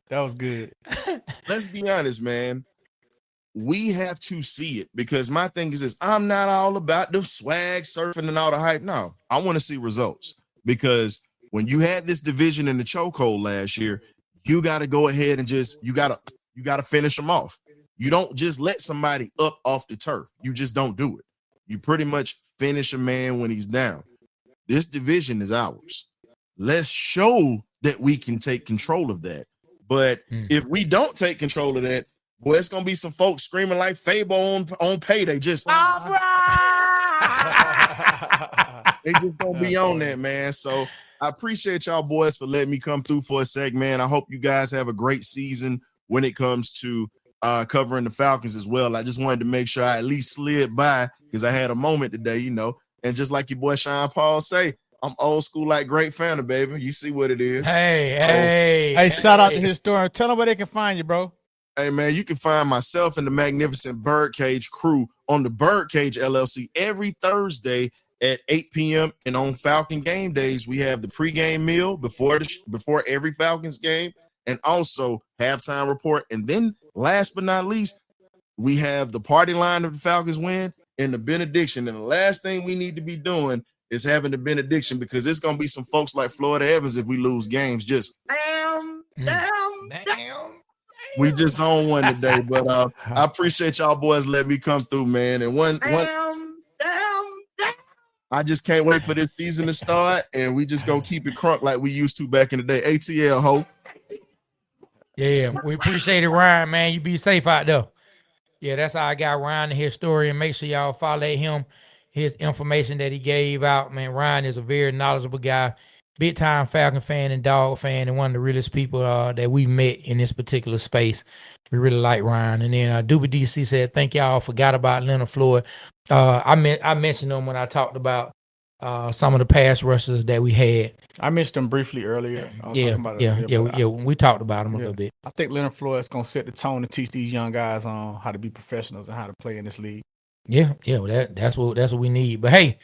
That was good. Let's be honest, man. We have to see it, because my thing is this: I'm not all about the swag, surfing, and all the hype. No, I want to see results, because when you had this division in the chokehold last year, you got to go ahead and you got to finish them off. You don't just let somebody up off the turf. You just don't do it. You pretty much finish a man when he's down. This division is ours. Let's show that we can take control of that. But if we don't take control of that, boy, it's gonna be some folks screaming like Fable on payday. Just all right. They just gonna be on that, man. So I appreciate y'all boys for letting me come through for a sec, man. I hope you guys have a great season when it comes to covering the Falcons as well. I just wanted to make sure I at least slid by, because I had a moment today, and just like your boy Sean Paul say, I'm old school like Great Founder, baby. You see what it is. Hey, shout out to his store. Tell them where they can find you, bro. Hey, man, you can find myself and the magnificent Birdcage crew on the Birdcage LLC every Thursday at 8 p.m. And on Falcon game days, we have the pregame meal before every Falcons game, and also halftime report. And then last but not least, we have the party line of the Falcons win and the benediction. And the last thing we need to be doing is having the benediction, because it's going to be some folks like Florida Evans if we lose games. Just damn. We just on one today, but I appreciate y'all boys letting me come through, man. And one I just can't wait for this season to start, and we just gonna keep it crunk like we used to back in the day. ATL, ho. Yeah, we appreciate it, Ryan, man. You be safe out there. Yeah, that's how I got Ryan, the historian. Make sure y'all follow him, his information that he gave out. Man, Ryan is a very knowledgeable guy, big time Falcon fan and dog fan, and one of the realest people that we met in this particular space. We really like Ryan. And then Doobie DC said, thank y'all. Forgot about Leonard Floyd. I mentioned him when I talked about some of the pass rushers that we had. I mentioned him briefly earlier. We talked about him a little bit. I think Leonard Floyd's gonna set the tone to teach these young guys on how to be professionals and how to play in this league. Well, that's what we need. But hey,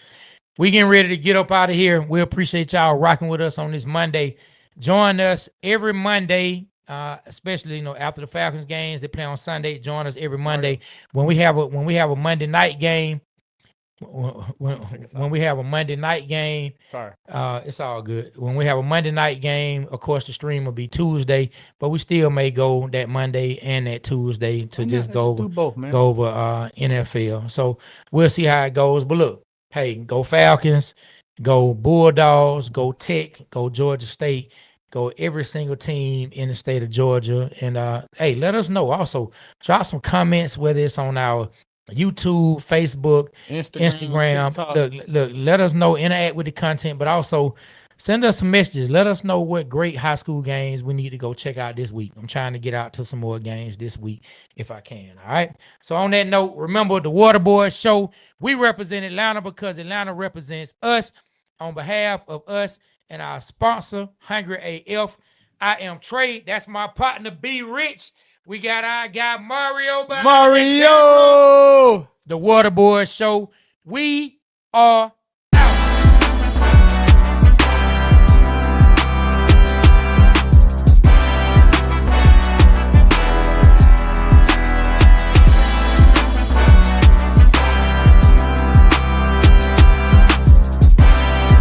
we getting ready to get up out of here. We appreciate y'all rocking with us on this Monday. Join us every Monday, especially after the Falcons games. They play on Sunday. Join us every Monday when we have a Monday night game. When we have a Monday night game, it's all good. When we have a Monday night game, of course, the stream will be Tuesday, but we still may go that Monday and that Tuesday to go over NFL. So we'll see how it goes. But look, hey, go Falcons, go Bulldogs, go Tech, go Georgia State, go every single team in the state of Georgia. And hey, let us know. Also, drop some comments, whether it's on our YouTube, Facebook, Instagram. Look, let us know, interact with the content, but also send us some messages. Let us know what great high school games we need to go check out this week. I'm trying to get out to some more games this week if I can. All right. So on that note, remember the Waterboyz Show. We represent Atlanta because Atlanta represents us. On behalf of us and our sponsor, Hungry AF, I am Trey. That's my partner, Be Rich. We got our guy Mario behind the Waterboyz Show. We are